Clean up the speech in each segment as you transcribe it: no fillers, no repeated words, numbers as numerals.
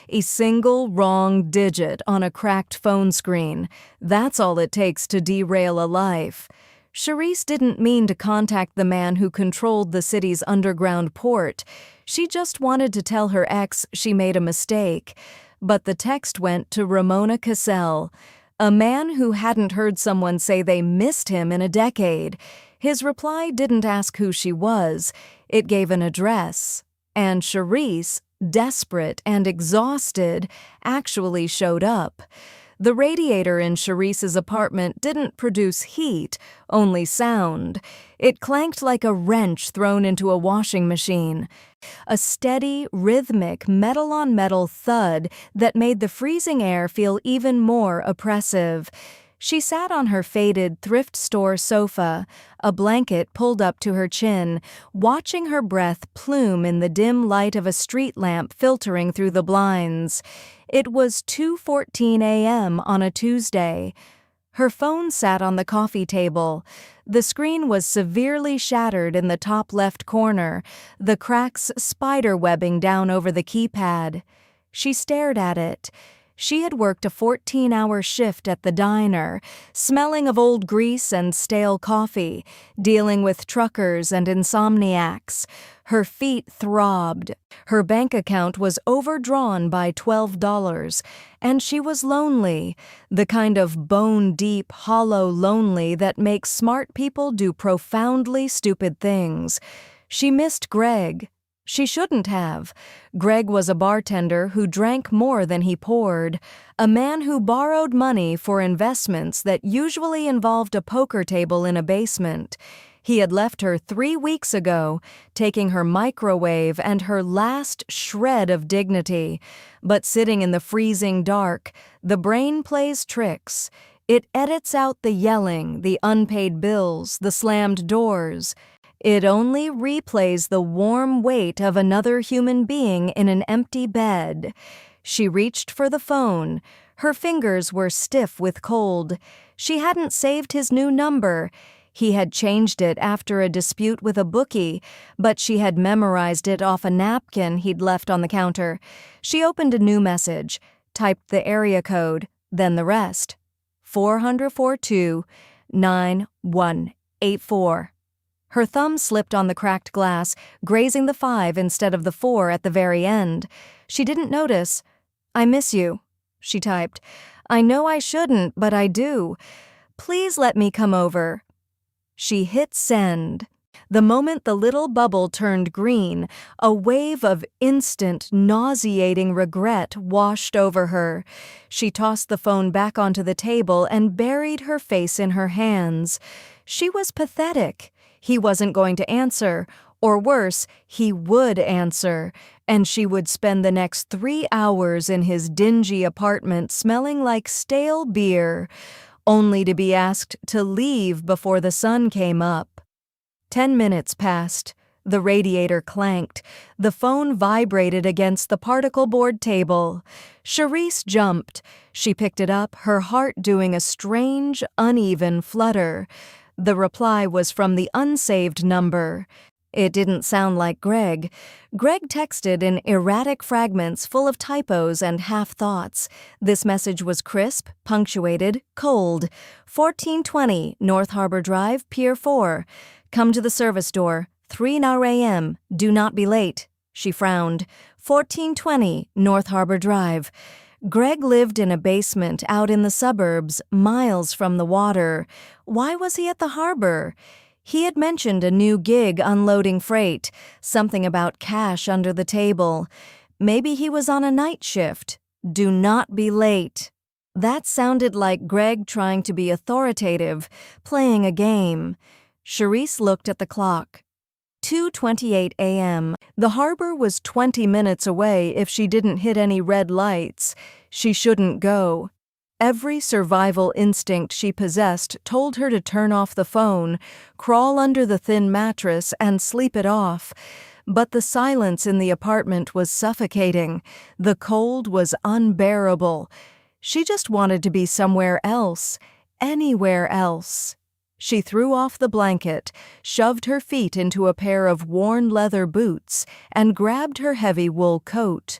A single wrong digit on a cracked phone screen. That's all it takes to derail a life. Charisse didn't mean to contact the man who controlled the city's underground port. She just wanted to tell her ex she made a mistake. But the text went to Ramona Cassell, a man who hadn't heard someone say they missed him in a decade. His reply didn't ask who she was. It gave an address. And Charisse, desperate and exhausted, actually showed up. The radiator in Charisse's apartment didn't produce heat, only sound. It clanked like a wrench thrown into a washing machine. A steady, rhythmic, metal-on-metal thud that made the freezing air feel even more oppressive. She sat on her faded thrift store sofa, a blanket pulled up to her chin, watching her breath plume in the dim light of a street lamp filtering through the blinds. It was 2:14 a.m. on a Tuesday. Her phone sat on the coffee table. The screen was severely shattered in the top left corner, the cracks spider-webbing down over the keypad. She stared at it. She had worked a 14-hour shift at the diner, smelling of old grease and stale coffee, dealing with truckers and insomniacs. Her feet throbbed. Her bank account was overdrawn by $12, and she was lonely, the kind of bone-deep, hollow lonely that makes smart people do profoundly stupid things. She missed Greg. She shouldn't have. Greg was a bartender who drank more than he poured, a man who borrowed money for investments that usually involved a poker table in a basement. He had left her 3 weeks ago, taking her microwave and her last shred of dignity. But sitting in the freezing dark, the brain plays tricks. It edits out the yelling, the unpaid bills, the slammed doors. It only replays the warm weight of another human being in an empty bed. She reached for the phone. Her fingers were stiff with cold. She hadn't saved his new number. He had changed it after a dispute with a bookie, but she had memorized it off a napkin he'd left on the counter. She opened a new message, typed the area code, then the rest. 442-9184. Her thumb slipped on the cracked glass, grazing the 5 instead of the 4 at the very end. She didn't notice. "I miss you," she typed. "I know I shouldn't, but I do. Please let me come over." She hit send. The moment the little bubble turned green, a wave of instant, nauseating regret washed over her. She tossed the phone back onto the table and buried her face in her hands. She was pathetic. He wasn't going to answer, or worse, he would answer, and she would spend the next 3 hours in his dingy apartment smelling like stale beer, only to be asked to leave before the sun came up. 10 minutes passed. The radiator clanked. The phone vibrated against the particle board table. Charisse jumped. She picked it up, her heart doing a strange, uneven flutter. The reply was from the unsaved number. It didn't sound like Greg. Greg texted in erratic fragments full of typos and half-thoughts. This message was crisp, punctuated, cold. 1420 North Harbor Drive, Pier 4. Come to the service door. 3 a.m. Do not be late. She frowned. 1420 North Harbor Drive. Greg lived in a basement out in the suburbs, miles from the water. Why was he at the harbor? He had mentioned a new gig unloading freight, something about cash under the table. Maybe he was on a night shift. Do not be late. That sounded like Greg trying to be authoritative, playing a game. Charisse looked at the clock. 2:28 a.m. The harbor was 20 minutes away if she didn't hit any red lights. She shouldn't go. Every survival instinct she possessed told her to turn off the phone, crawl under the thin mattress, and sleep it off. But the silence in the apartment was suffocating. The cold was unbearable. She just wanted to be somewhere else, anywhere else. She threw off the blanket, shoved her feet into a pair of worn leather boots, and grabbed her heavy wool coat.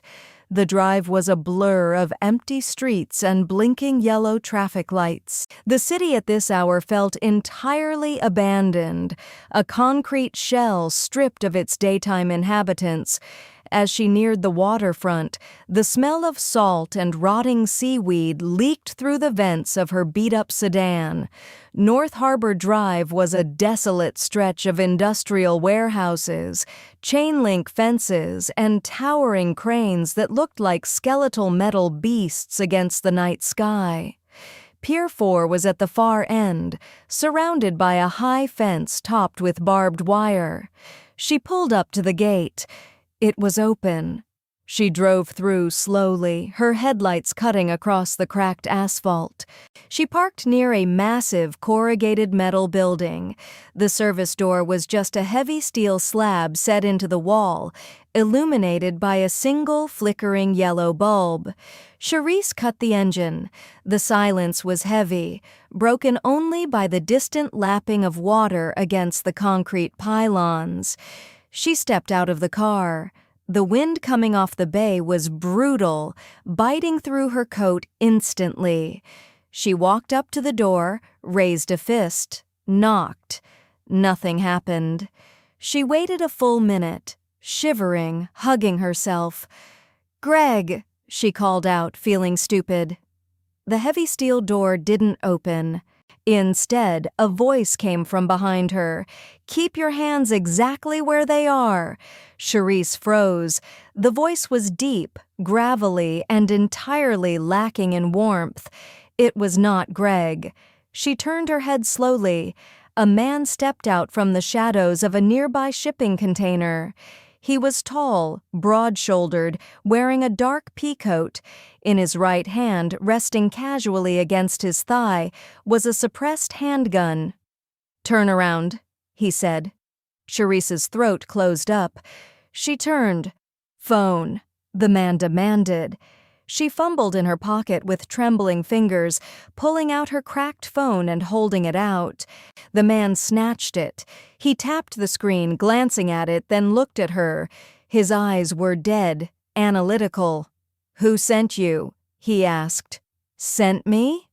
The drive was a blur of empty streets and blinking yellow traffic lights. The city at this hour felt entirely abandoned, a concrete shell stripped of its daytime inhabitants. As she neared the waterfront, the smell of salt and rotting seaweed leaked through the vents of her beat-up sedan. North Harbor Drive was a desolate stretch of industrial warehouses, chain-link fences, and towering cranes that looked like skeletal metal beasts against the night sky. Pier 4 was at the far end, surrounded by a high fence topped with barbed wire. She pulled up to the gate. It was open. She drove through slowly, her headlights cutting across the cracked asphalt. She parked near a massive corrugated metal building. The service door was just a heavy steel slab set into the wall, illuminated by a single flickering yellow bulb. Charisse cut the engine. The silence was heavy, broken only by the distant lapping of water against the concrete pylons. She stepped out of the car. The wind coming off the bay was brutal, biting through her coat instantly. She walked up to the door, raised a fist, knocked. Nothing happened. She waited a full minute, shivering, hugging herself. "Greg," she called out, feeling stupid. The heavy steel door didn't open. Instead, a voice came from behind her. "Keep your hands exactly where they are." Charisse froze. The voice was deep, gravelly, and entirely lacking in warmth. It was not Greg. She turned her head slowly. A man stepped out from the shadows of a nearby shipping container. He was tall, broad-shouldered, wearing a dark peacoat. In his right hand, resting casually against his thigh, was a suppressed handgun. "Turn around," he said. Charisse's throat closed up. She turned. "Phone," the man demanded. She fumbled in her pocket with trembling fingers, pulling out her cracked phone and holding it out. The man snatched it. He tapped the screen, glancing at it, then looked at her. His eyes were dead, analytical. "Who sent you?" he asked. "Sent me?"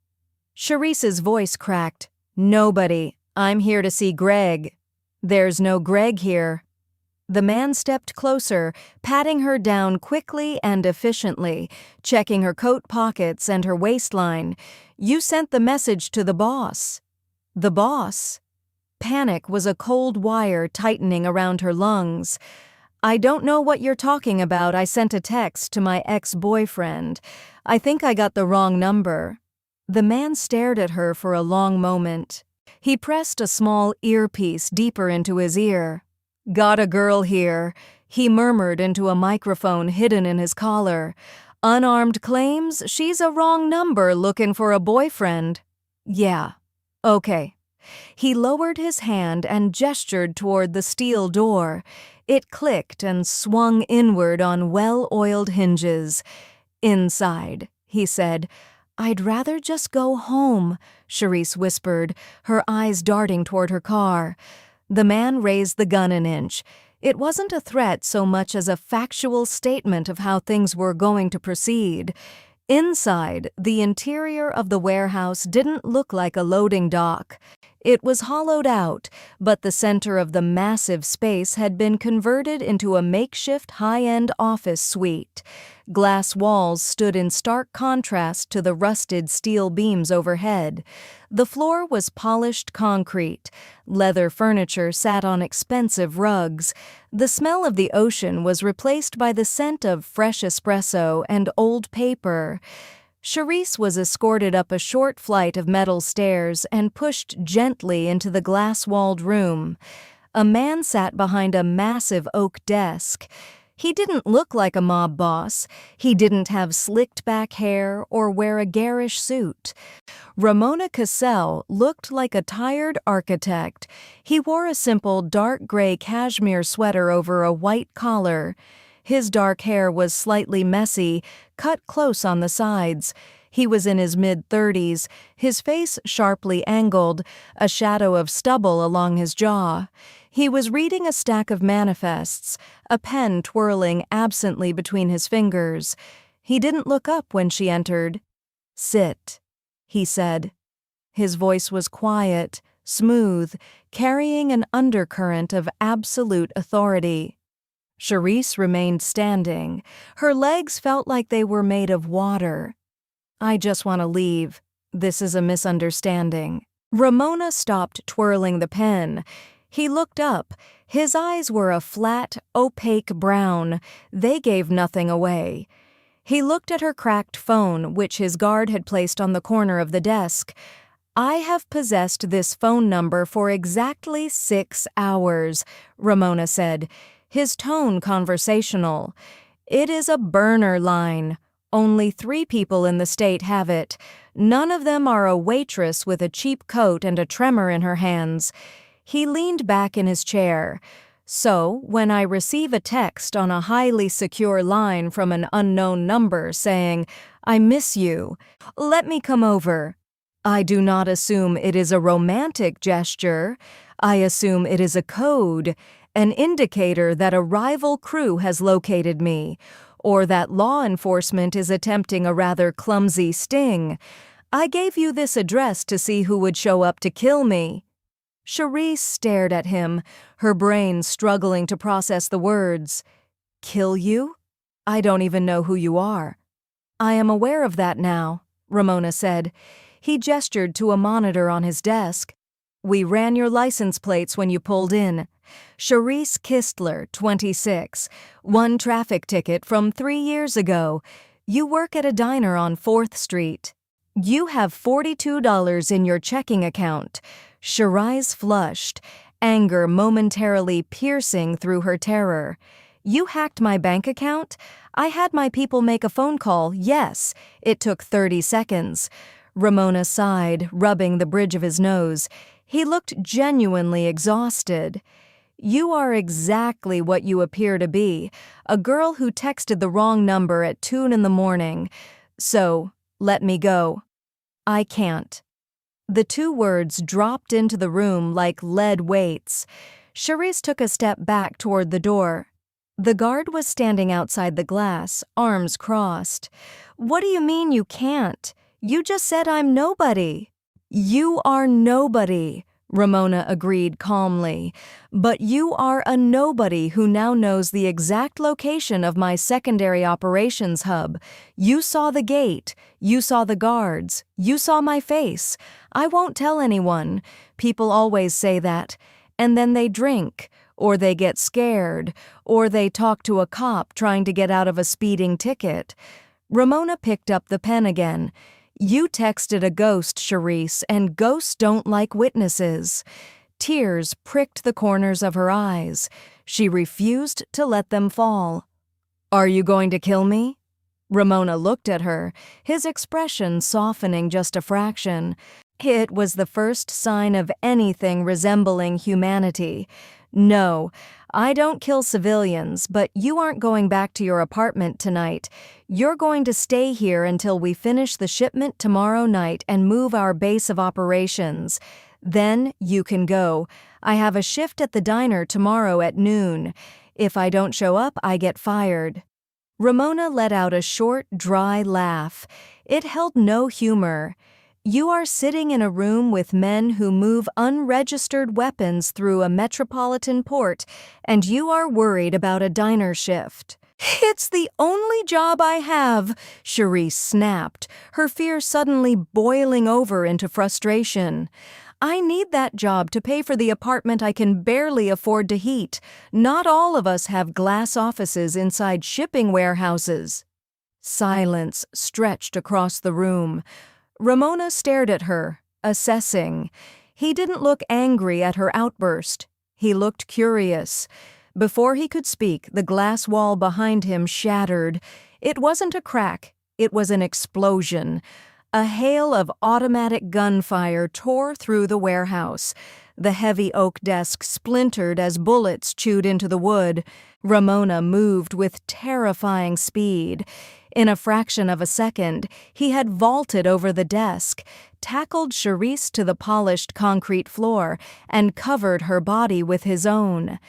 Charisse's voice cracked. "Nobody. I'm here to see Greg." "There's no Greg here." The man stepped closer, patting her down quickly and efficiently, checking her coat pockets and her waistline. "You sent the message to the boss." "The boss?" Panic was a cold wire tightening around her lungs. "I don't know what you're talking about. I sent a text to my ex-boyfriend. I think I got the wrong number." The man stared at her for a long moment. He pressed a small earpiece deeper into his ear. "Got a girl here," he murmured into a microphone hidden in his collar. "Unarmed claims she's a wrong number looking for a boyfriend." "Yeah. Okay." He lowered his hand and gestured toward the steel door. It clicked and swung inward on well-oiled hinges. "Inside," he said. "I'd rather just go home," Charisse whispered, her eyes darting toward her car. The man raised the gun an inch. It wasn't a threat so much as a factual statement of how things were going to proceed. Inside, the interior of the warehouse didn't look like a loading dock. It was hollowed out, but the center of the massive space had been converted into a makeshift high-end office suite. Glass walls stood in stark contrast to the rusted steel beams overhead. The floor was polished concrete. Leather furniture sat on expensive rugs. The smell of the ocean was replaced by the scent of fresh espresso and old paper. Charisse was escorted up a short flight of metal stairs and pushed gently into the glass-walled room. A man sat behind a massive oak desk. He didn't look like a mob boss. He didn't have slicked-back hair or wear a garish suit. Ramona Cassell looked like a tired architect. He wore a simple dark gray cashmere sweater over a white collar. His dark hair was slightly messy, cut close on the sides. He was in his mid-30s, his face sharply angled, a shadow of stubble along his jaw. He was reading a stack of manifests, a pen twirling absently between his fingers. He didn't look up when she entered. "Sit," he said. His voice was quiet, smooth, carrying an undercurrent of absolute authority. Charisse remained standing. Her legs felt like they were made of water. "I just want to leave. This is a misunderstanding." Ramona stopped twirling the pen. He looked up. His eyes were a flat, opaque brown. They gave nothing away. He looked at her cracked phone, which his guard had placed on the corner of the desk. "I have possessed this phone number for exactly 6 hours," Ramona said, his tone conversational. "It is a burner line. Only 3 people in the state have it. None of them are a waitress with a cheap coat and a tremor in her hands." He leaned back in his chair. "So, when I receive a text on a highly secure line from an unknown number saying, 'I miss you, let me come over,' I do not assume it is a romantic gesture. I assume it is a code, an indicator that a rival crew has located me, or that law enforcement is attempting a rather clumsy sting. I gave you this address to see who would show up to kill me." Charisse stared at him, her brain struggling to process the words. "Kill you? I don't even know who you are." "I am aware of that now," Ramona said. He gestured to a monitor on his desk. "We ran your license plates when you pulled in. Charisse Kistler, 26. 1 traffic ticket from 3 years ago. You work at a diner on 4th Street. You have $42 in your checking account." Charisse flushed, anger momentarily piercing through her terror. "You hacked my bank account? I had my people make a phone call, yes. It took 30 seconds. Ramona sighed, rubbing the bridge of his nose. He looked genuinely exhausted. "You are exactly what you appear to be, a girl who texted the wrong number at 2 in the morning. So, let me go." "I can't." The 2 words dropped into the room like lead weights. Charisse took a step back toward the door. The guard was standing outside the glass, arms crossed. "What do you mean you can't? You just said I'm nobody." "You are nobody," Ramona agreed calmly. "But you are a nobody who now knows the exact location of my secondary operations hub. You saw the gate. You saw the guards. You saw my face. I won't tell anyone. People always say that. And then they drink, or they get scared, or they talk to a cop trying to get out of a speeding ticket." Ramona picked up the pen again. "You texted a ghost, Charisse, and ghosts don't like witnesses." Tears pricked the corners of her eyes. She refused to let them fall. "Are you going to kill me?" Ramona looked at her, his expression softening just a fraction. It was the first sign of anything resembling humanity. "No, I don't kill civilians, but you aren't going back to your apartment tonight. You're going to stay here until we finish the shipment tomorrow night and move our base of operations. Then you can go. I have a shift at the diner tomorrow at noon. If I don't show up, I get fired." Ramona let out a short, dry laugh. It held no humor. "You are sitting in a room with men who move unregistered weapons through a metropolitan port, and you are worried about a diner shift." "It's the only job I have," Charisse snapped, her fear suddenly boiling over into frustration. "I need that job to pay for the apartment I can barely afford to heat. Not all of us have glass offices inside shipping warehouses." Silence stretched across the room. Ramona stared at her, assessing. He didn't look angry at her outburst. He looked curious. Before he could speak, the glass wall behind him shattered. It wasn't a crack, it was an explosion. A hail of automatic gunfire tore through the warehouse. The heavy oak desk splintered as bullets chewed into the wood. Ramona moved with terrifying speed. In a fraction of a second, he had vaulted over the desk, tackled Charisse to the polished concrete floor, and covered her body with his own.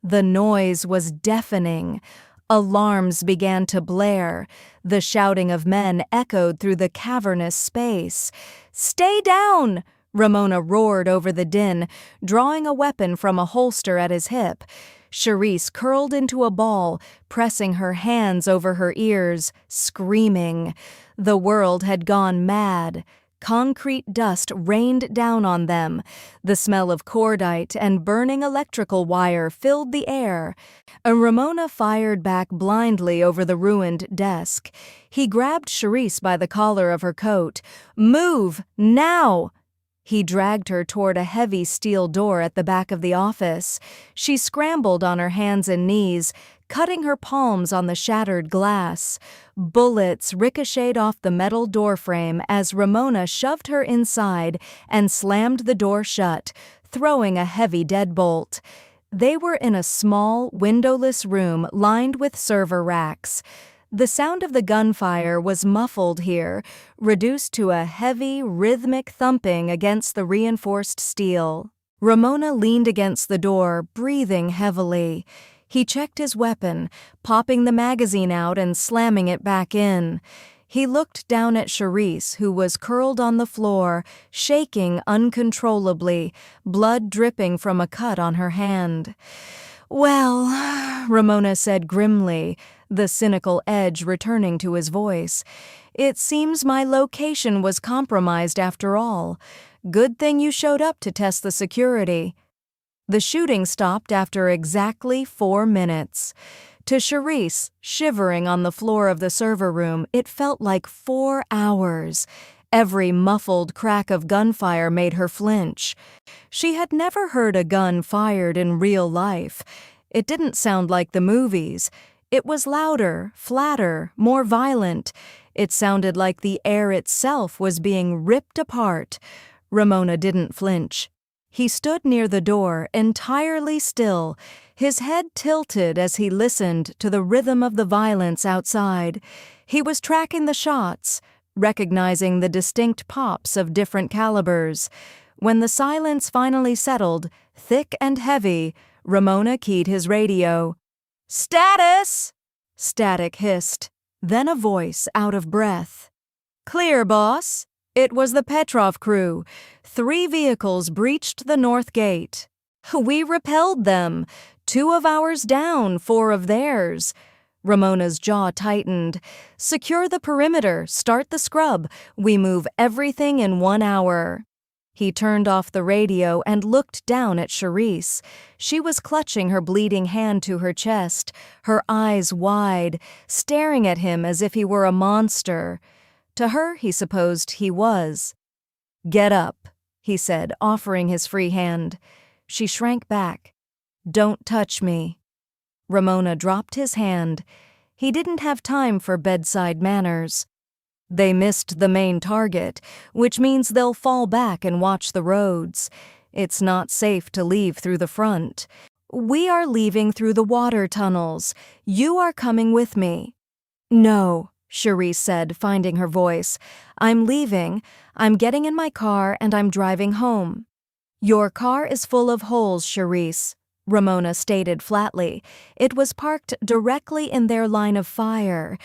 The noise was deafening. Alarms began to blare. The shouting of men echoed through the cavernous space. "Stay down!" Ramona roared over the din, drawing a weapon from a holster at his hip. Charisse curled into a ball, pressing her hands over her ears, screaming. The world had gone mad. Concrete dust rained down on them. The smell of cordite and burning electrical wire filled the air. Ramona fired back blindly over the ruined desk. He grabbed Charisse by the collar of her coat. "Move! Now!" He dragged her toward a heavy steel door at the back of the office. She scrambled on her hands and knees, cutting her palms on the shattered glass. Bullets ricocheted off the metal doorframe as Ramona shoved her inside and slammed the door shut, throwing a heavy deadbolt. They were in a small, windowless room lined with server racks. The sound of the gunfire was muffled here, reduced to a heavy, rhythmic thumping against the reinforced steel. Ramona leaned against the door, breathing heavily. He checked his weapon, popping the magazine out and slamming it back in. He looked down at Charisse, who was curled on the floor, shaking uncontrollably, blood dripping from a cut on her hand. "Well," Ramona said grimly, the cynical edge returning to his voice, "it seems my location was compromised after all. Good thing you showed up to test the security." The shooting stopped after exactly 4 minutes. To Charisse, shivering on the floor of the server room, it felt like 4 hours. Every muffled crack of gunfire made her flinch. She had never heard a gun fired in real life. It didn't sound like the movies. It was louder, flatter, more violent. It sounded like the air itself was being ripped apart. Ramona didn't flinch. He stood near the door, entirely still, his head tilted as he listened to the rhythm of the violence outside. He was tracking the shots, recognizing the distinct pops of different calibers. When the silence finally settled, thick and heavy, Ramona keyed his radio. "Status!" Static hissed, then a voice out of breath. "Clear, boss." It was the Petrov crew. 3 vehicles breached the north gate. "We repelled them. 2 of ours down, 4 of theirs." Ramona's jaw tightened. "Secure the perimeter, start the scrub. We move everything in 1 hour." He turned off the radio and looked down at Charisse. She was clutching her bleeding hand to her chest, her eyes wide, staring at him as if he were a monster. To her, he supposed he was. "Get up," he said, offering his free hand. She shrank back. "Don't touch me." Ramona dropped his hand. He didn't have time for bedside manners. "They missed the main target, which means they'll fall back and watch the roads. It's not safe to leave through the front. We are leaving through the water tunnels. You are coming with me." "No," Charisse said, finding her voice. "I'm leaving. I'm getting in my car and I'm driving home." "Your car is full of holes, Charisse," Ramona stated flatly. "It was parked directly in their line of fire.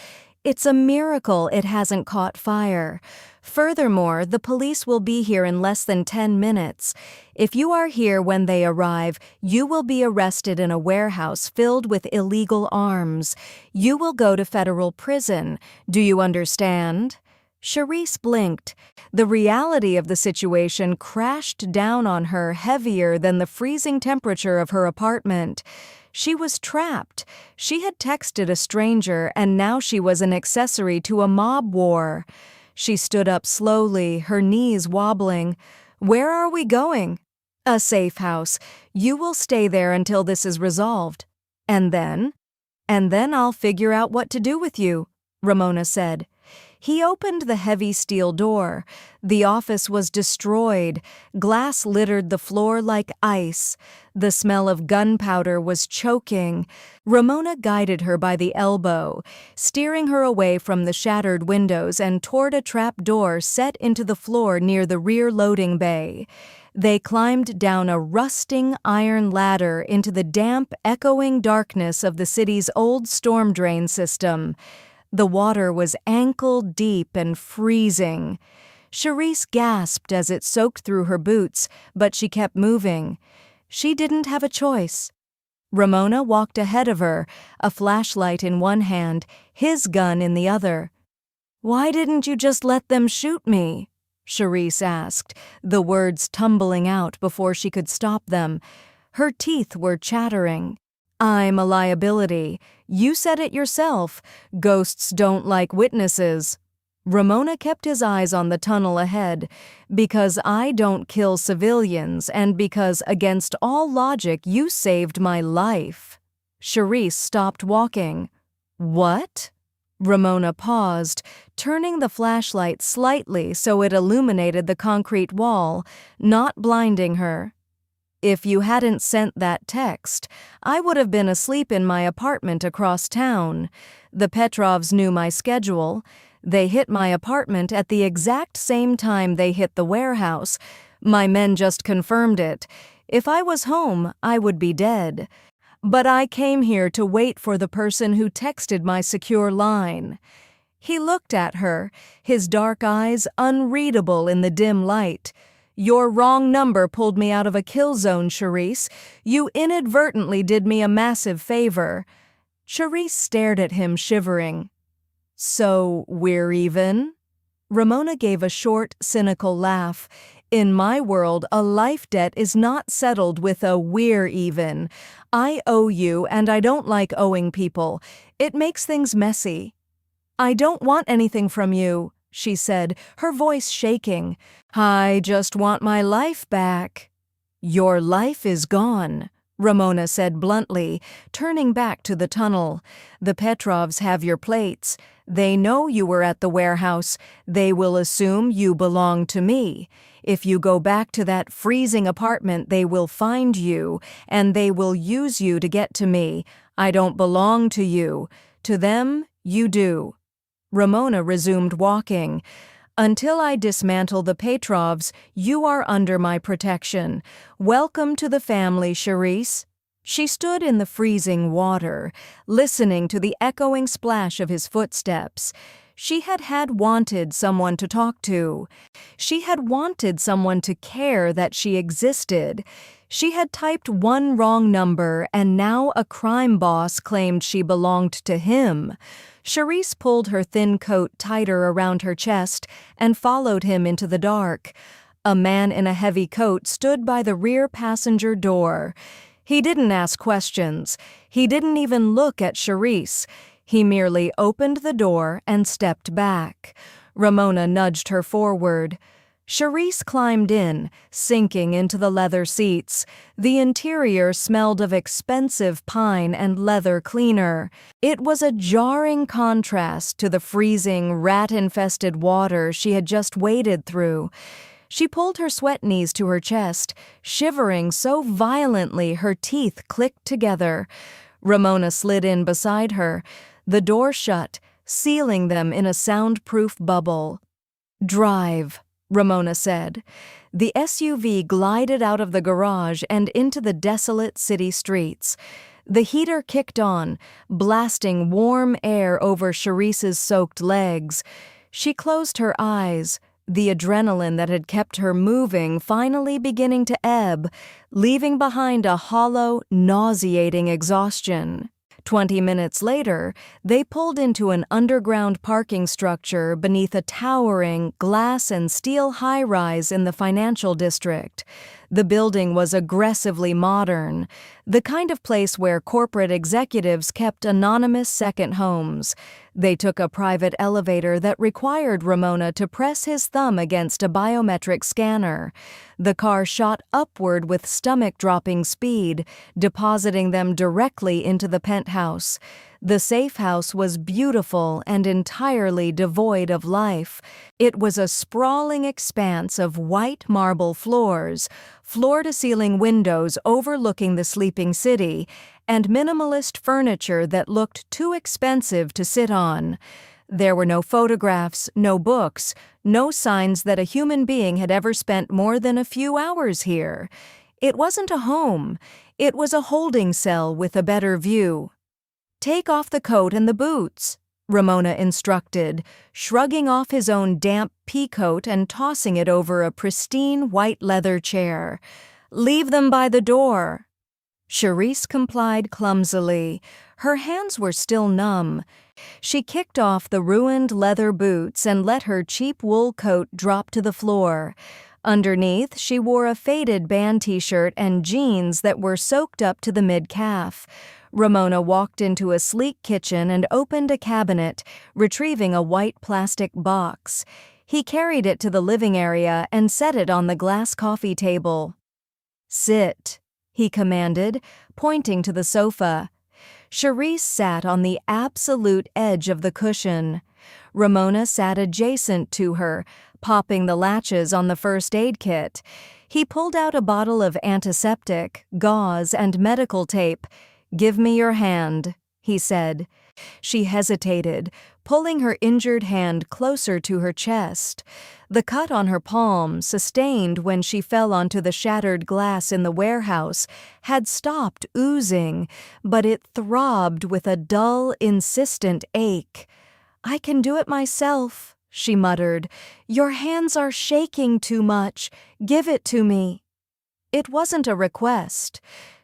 It's a miracle it hasn't caught fire. Furthermore, the police will be here in less than 10 minutes. If you are here when they arrive, you will be arrested in a warehouse filled with illegal arms. You will go to federal prison. Do you understand?" Charisse blinked. The reality of the situation crashed down on her heavier than the freezing temperature of her apartment. She was trapped. She had texted a stranger, and now she was an accessory to a mob war. She stood up slowly, her knees wobbling. "Where are we going?" "A safe house. You will stay there until this is resolved." "And then?" "And then I'll figure out what to do with you," Ramona said. He opened the heavy steel door. The office was destroyed. Glass littered the floor like ice. The smell of gunpowder was choking. Ramona guided her by the elbow, steering her away from the shattered windows and toward a trap door set into the floor near the rear loading bay. They climbed down a rusting iron ladder into the damp, echoing darkness of the city's old storm drain system. The water was ankle-deep and freezing. Charisse gasped as it soaked through her boots, but she kept moving. She didn't have a choice. Ramona walked ahead of her, a flashlight in one hand, his gun in the other. "Why didn't you just let them shoot me?" Charisse asked, the words tumbling out before she could stop them. Her teeth were chattering. "I'm a liability. You said it yourself. Ghosts don't like witnesses." Ramona kept his eyes on the tunnel ahead. "Because I don't kill civilians, and because, against all logic, you saved my life." Charisse stopped walking. "What?" Ramona paused, turning the flashlight slightly so it illuminated the concrete wall, not blinding her. "If you hadn't sent that text, I would have been asleep in my apartment across town. The Petrovs knew my schedule. They hit my apartment at the exact same time they hit the warehouse. My men just confirmed it. If I was home, I would be dead. But I came here to wait for the person who texted my secure line." He looked at her, his dark eyes unreadable in the dim light. "Your wrong number pulled me out of a kill zone, Charisse. You inadvertently did me a massive favor." Charisse stared at him, shivering. "So we're even?" Ramona gave a short, cynical laugh. "In my world, a life debt is not settled with a 'we're even.' I owe you, and I don't like owing people. It makes things messy." "I don't want anything from you," she said, her voice shaking. "I just want my life back." "Your life is gone," Ramona said bluntly, turning back to the tunnel. "The Petrovs have your plates. They know you were at the warehouse. They will assume you belong to me. If you go back to that freezing apartment, they will find you, and they will use you to get to me. I don't belong to you. To them, you do." Ramona resumed walking. "Until I dismantle the Petrovs, you are under my protection. Welcome to the family, Charisse." She stood in the freezing water, listening to the echoing splash of his footsteps. She had wanted someone to talk to. She had wanted someone to care that she existed. She had typed one wrong number, and now a crime boss claimed she belonged to him. Charisse pulled her thin coat tighter around her chest and followed him into the dark. A man in a heavy coat stood by the rear passenger door. He didn't ask questions. He didn't even look at Charisse. He merely opened the door and stepped back. Ramona nudged her forward. Charisse climbed in, sinking into the leather seats. The interior smelled of expensive pine and leather cleaner. It was a jarring contrast to the freezing, rat-infested water she had just waded through. She pulled her sweat knees to her chest, shivering so violently her teeth clicked together. Ramona slid in beside her. The door shut, sealing them in a soundproof bubble. "Drive," Ramona said. The SUV glided out of the garage and into the desolate city streets. The heater kicked on, blasting warm air over Charisse's soaked legs. She closed her eyes, the adrenaline that had kept her moving finally beginning to ebb, leaving behind a hollow, nauseating exhaustion. 20 minutes later, they pulled into an underground parking structure beneath a towering glass and steel high-rise in the financial district. The building was aggressively modern, the kind of place where corporate executives kept anonymous second homes. They took a private elevator that required Ramona to press his thumb against a biometric scanner. The car shot upward with stomach-dropping speed, depositing them directly into the penthouse. The safe house was beautiful and entirely devoid of life. It was a sprawling expanse of white marble floors, floor-to-ceiling windows overlooking the sleeping city, and minimalist furniture that looked too expensive to sit on. There were no photographs, no books, no signs that a human being had ever spent more than a few hours here. It wasn't a home. It was a holding cell with a better view. "Take off the coat and the boots," Ramona instructed, shrugging off his own damp pea coat and tossing it over a pristine white leather chair. "Leave them by the door." Charisse complied clumsily. Her hands were still numb. She kicked off the ruined leather boots and let her cheap wool coat drop to the floor. Underneath, she wore a faded band t-shirt and jeans that were soaked up to the mid-calf. Ramona walked into a sleek kitchen and opened a cabinet, retrieving a white plastic box. He carried it to the living area and set it on the glass coffee table. "Sit," he commanded, pointing to the sofa. Charisse sat on the absolute edge of the cushion. Ramona sat adjacent to her, popping the latches on the first aid kit. He pulled out a bottle of antiseptic, gauze, and medical tape. "Give me your hand," he said. She hesitated, pulling her injured hand closer to her chest. The cut on her palm, sustained when she fell onto the shattered glass in the warehouse, had stopped oozing, but it throbbed with a dull, insistent ache. "I can do it myself," she muttered. "Your hands are shaking too much. Give it to me." It wasn't a request.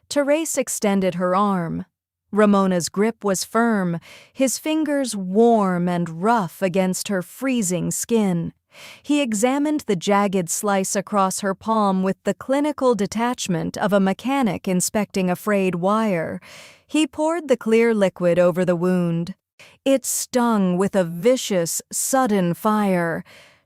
Therese extended her arm. Ramona's grip was firm, his fingers warm and rough against her freezing skin. He examined the jagged slice across her palm with the clinical detachment of a mechanic inspecting a frayed wire. He poured the clear liquid over the wound. It stung with a vicious, sudden fire.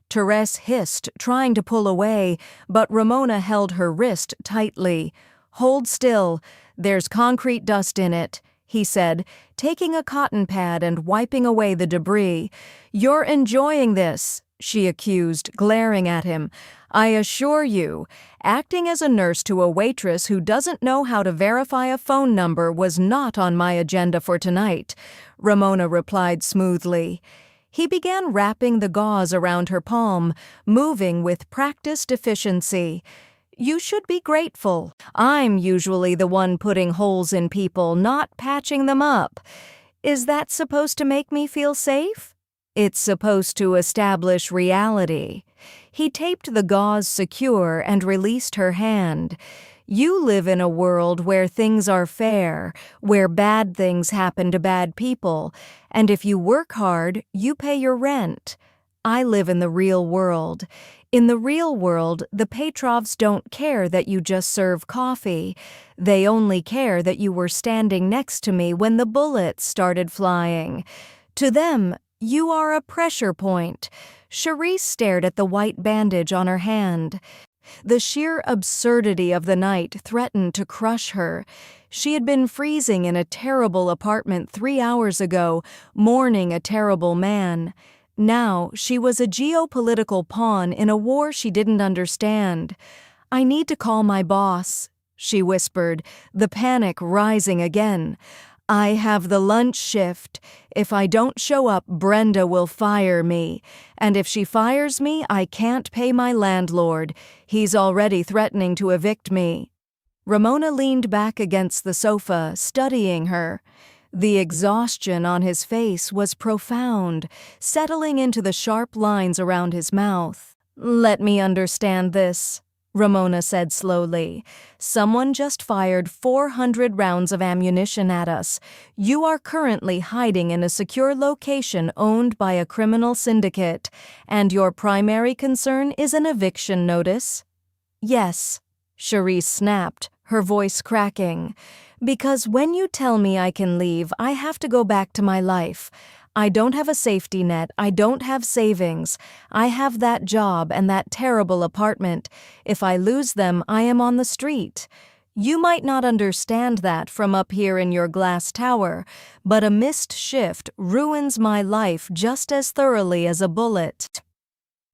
Therese hissed, trying to pull away, but Ramona held her wrist tightly. "Hold still. There's concrete dust in it," he said, taking a cotton pad and wiping away the debris. "You're enjoying this," she accused, glaring at him. "I assure you, acting as a nurse to a waitress who doesn't know how to verify a phone number was not on my agenda for tonight," Ramona replied smoothly. He began wrapping the gauze around her palm, moving with practiced efficiency. "You should be grateful. I'm usually the one putting holes in people, not patching them up. Is that supposed to make me feel safe? It's supposed to establish reality." He taped the gauze secure and released her hand. "You live in a world where things are fair, where bad things happen to bad people, and if you work hard, you pay your rent. I live in the real world. In the real world, the Petrovs don't care that you just serve coffee. They only care that you were standing next to me when the bullets started flying. To them, you are a pressure point." Charisse stared at the white bandage on her hand. The sheer absurdity of the night threatened to crush her. She had been freezing in a terrible apartment 3 hours ago, mourning a terrible man. Now she was a geopolitical pawn in a war she didn't understand. "I need to call my boss," she whispered, the panic rising again. "I have the lunch shift. If I don't show up, Brenda will fire me. And if she fires me, I can't pay my landlord. He's already threatening to evict me." Ramona leaned back against the sofa, studying her. The exhaustion on his face was profound, settling into the sharp lines around his mouth. "Let me understand this," Ramona said slowly. "Someone just fired 400 rounds of ammunition at us. You are currently hiding in a secure location owned by a criminal syndicate, and your primary concern is an eviction notice?" "Yes," Charisse snapped, her voice cracking. "Because when you tell me I can leave, I have to go back to my life. I don't have a safety net, I don't have savings. I have that job and that terrible apartment. If I lose them, I am on the street. You might not understand that from up here in your glass tower, but a missed shift ruins my life just as thoroughly as a bullet."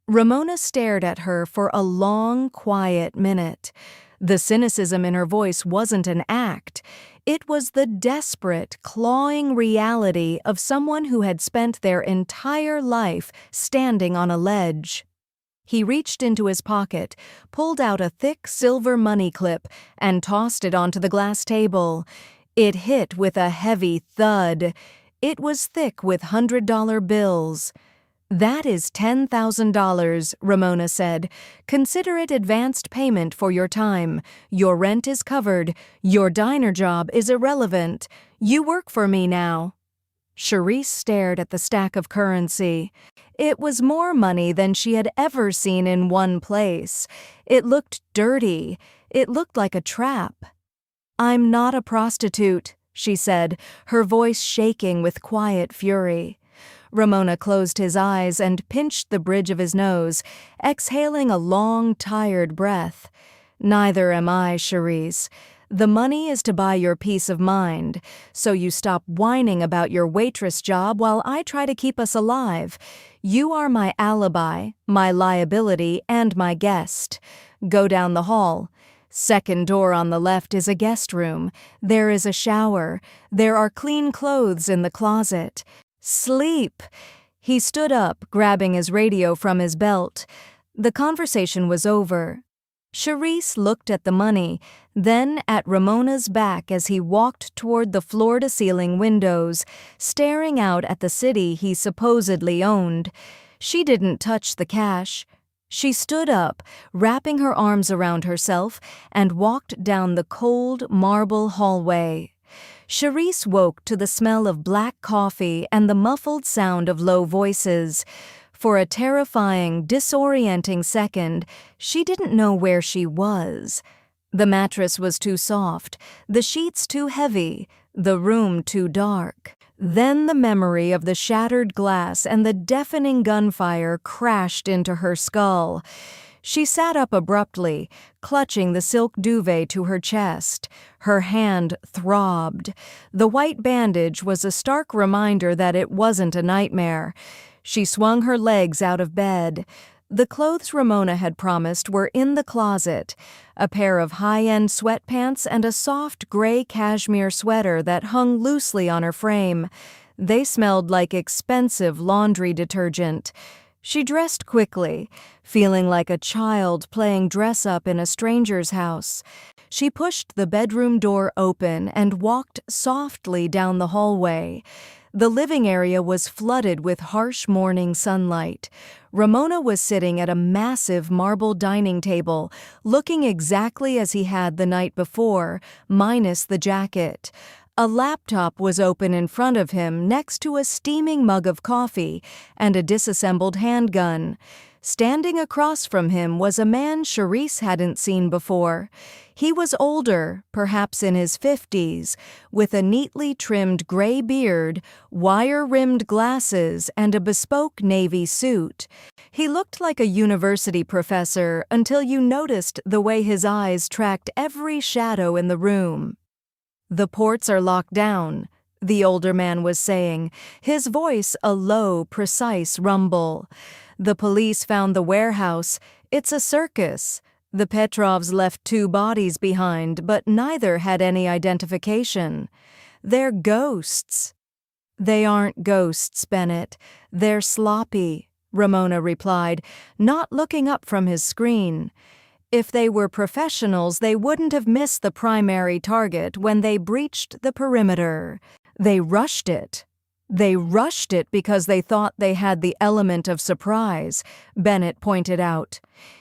Ramona stared at her for a long, quiet minute. The cynicism in her voice wasn't an act. It was the desperate, clawing reality of someone who had spent their entire life standing on a ledge. He reached into his pocket, pulled out a thick silver money clip, and tossed it onto the glass table. It hit with a heavy thud. It was thick with $100 bills. "That is $10,000, Ramona said. "Consider it advanced payment for your time. Your rent is covered. Your diner job is irrelevant. You work for me now." Charisse stared at the stack of currency. It was more money than she had ever seen in one place. It looked dirty. It looked like a trap. "I'm not a prostitute," she said, her voice shaking with quiet fury. Ramona closed his eyes and pinched the bridge of his nose, exhaling a long, tired breath. "Neither am I, Charisse. The money is to buy your peace of mind, so you stop whining about your waitress job while I try to keep us alive. You are my alibi, my liability, and my guest. Go down the hall. Second door on the left is a guest room. There is a shower. There are clean clothes in the closet. Sleep." He stood up, grabbing his radio from his belt. The conversation was over. Charisse looked at the money, then at Ramona's back as he walked toward the floor-to-ceiling windows, staring out at the city he supposedly owned. She didn't touch the cash. She stood up, wrapping her arms around herself, and walked down the cold marble hallway. Charisse woke to the smell of black coffee and the muffled sound of low voices. For a terrifying, disorienting second, she didn't know where she was. The mattress was too soft, the sheets too heavy, the room too dark. Then the memory of the shattered glass and the deafening gunfire crashed into her skull. She sat up abruptly, clutching the silk duvet to her chest. Her hand throbbed. The white bandage was a stark reminder that it wasn't a nightmare. She swung her legs out of bed. The clothes Ramona had promised were in the closet, a pair of high-end sweatpants and a soft gray cashmere sweater that hung loosely on her frame. They smelled like expensive laundry detergent. She dressed quickly, feeling like a child playing dress-up in a stranger's house. She pushed the bedroom door open and walked softly down the hallway. The living area was flooded with harsh morning sunlight. Ramona was sitting at a massive marble dining table, looking exactly as he had the night before, minus the jacket. A laptop was open in front of him next to a steaming mug of coffee and a disassembled handgun. Standing across from him was a man Charisse hadn't seen before. He was older, perhaps in his 50s, with a neatly trimmed gray beard, wire-rimmed glasses, and a bespoke navy suit. He looked like a university professor until you noticed the way his eyes tracked every shadow in the room. "The ports are locked down," the older man was saying, his voice a low, precise rumble. "The police found the warehouse. It's a circus. The Petrovs left 2 bodies behind, but neither had any identification. They're ghosts." "They aren't ghosts, Bennett. They're sloppy," Ramona replied, not looking up from his screen. "If they were professionals, they wouldn't have missed the primary target when they breached the perimeter. They rushed it. They rushed it because they thought they had the element of surprise," Bennett pointed out.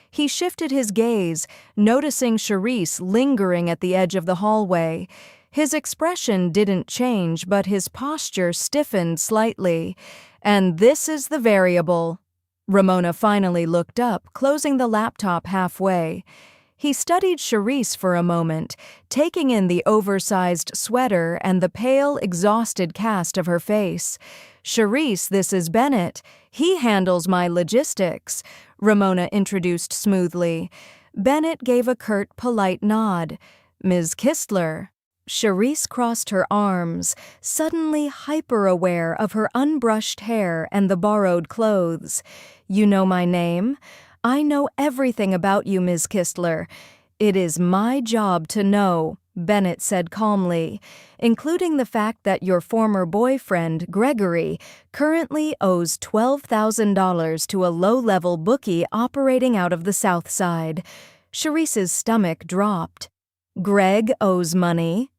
He shifted his gaze, noticing Charisse lingering at the edge of the hallway. His expression didn't change, but his posture stiffened slightly. "And this is the variable." Ramona finally looked up, closing the laptop halfway. He studied Charisse for a moment, taking in the oversized sweater and the pale, exhausted cast of her face. "Charisse, this is Bennett. He handles my logistics," Ramona introduced smoothly. Bennett gave a curt, polite nod. Ms. Kistler. Charisse crossed her arms, suddenly hyper-aware of her unbrushed hair and the borrowed clothes. You know my name? I know everything about you, Ms. Kistler. It is my job to know, Bennett said calmly, including the fact that your former boyfriend, Gregory, currently owes $12,000 to a low-level bookie operating out of the South Side. Charisse's stomach dropped. Greg owes money?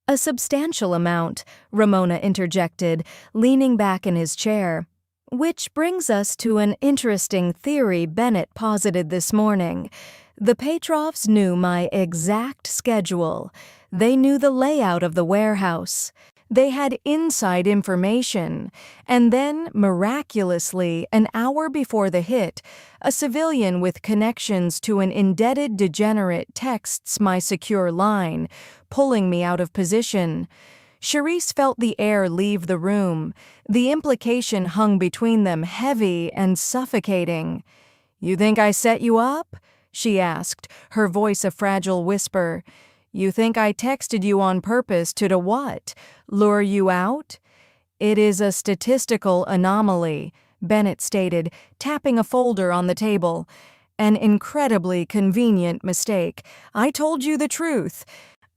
A substantial amount, Ramona interjected, leaning back in his chair. Which brings us to an interesting theory Bennett posited this morning. The Petrovs knew my exact schedule. They knew the layout of the warehouse. They had inside information. And then, miraculously, an hour before the hit, a civilian with connections to an indebted degenerate texts my secure line, pulling me out of position. Charisse felt the air leave the room. The implication hung between them heavy and suffocating. "You think I set you up?" she asked, her voice a fragile whisper. "You think I texted you on purpose to do what? Lure you out?" "It is a statistical anomaly," Bennett stated, tapping a folder on the table. "An incredibly convenient mistake. I told you the truth."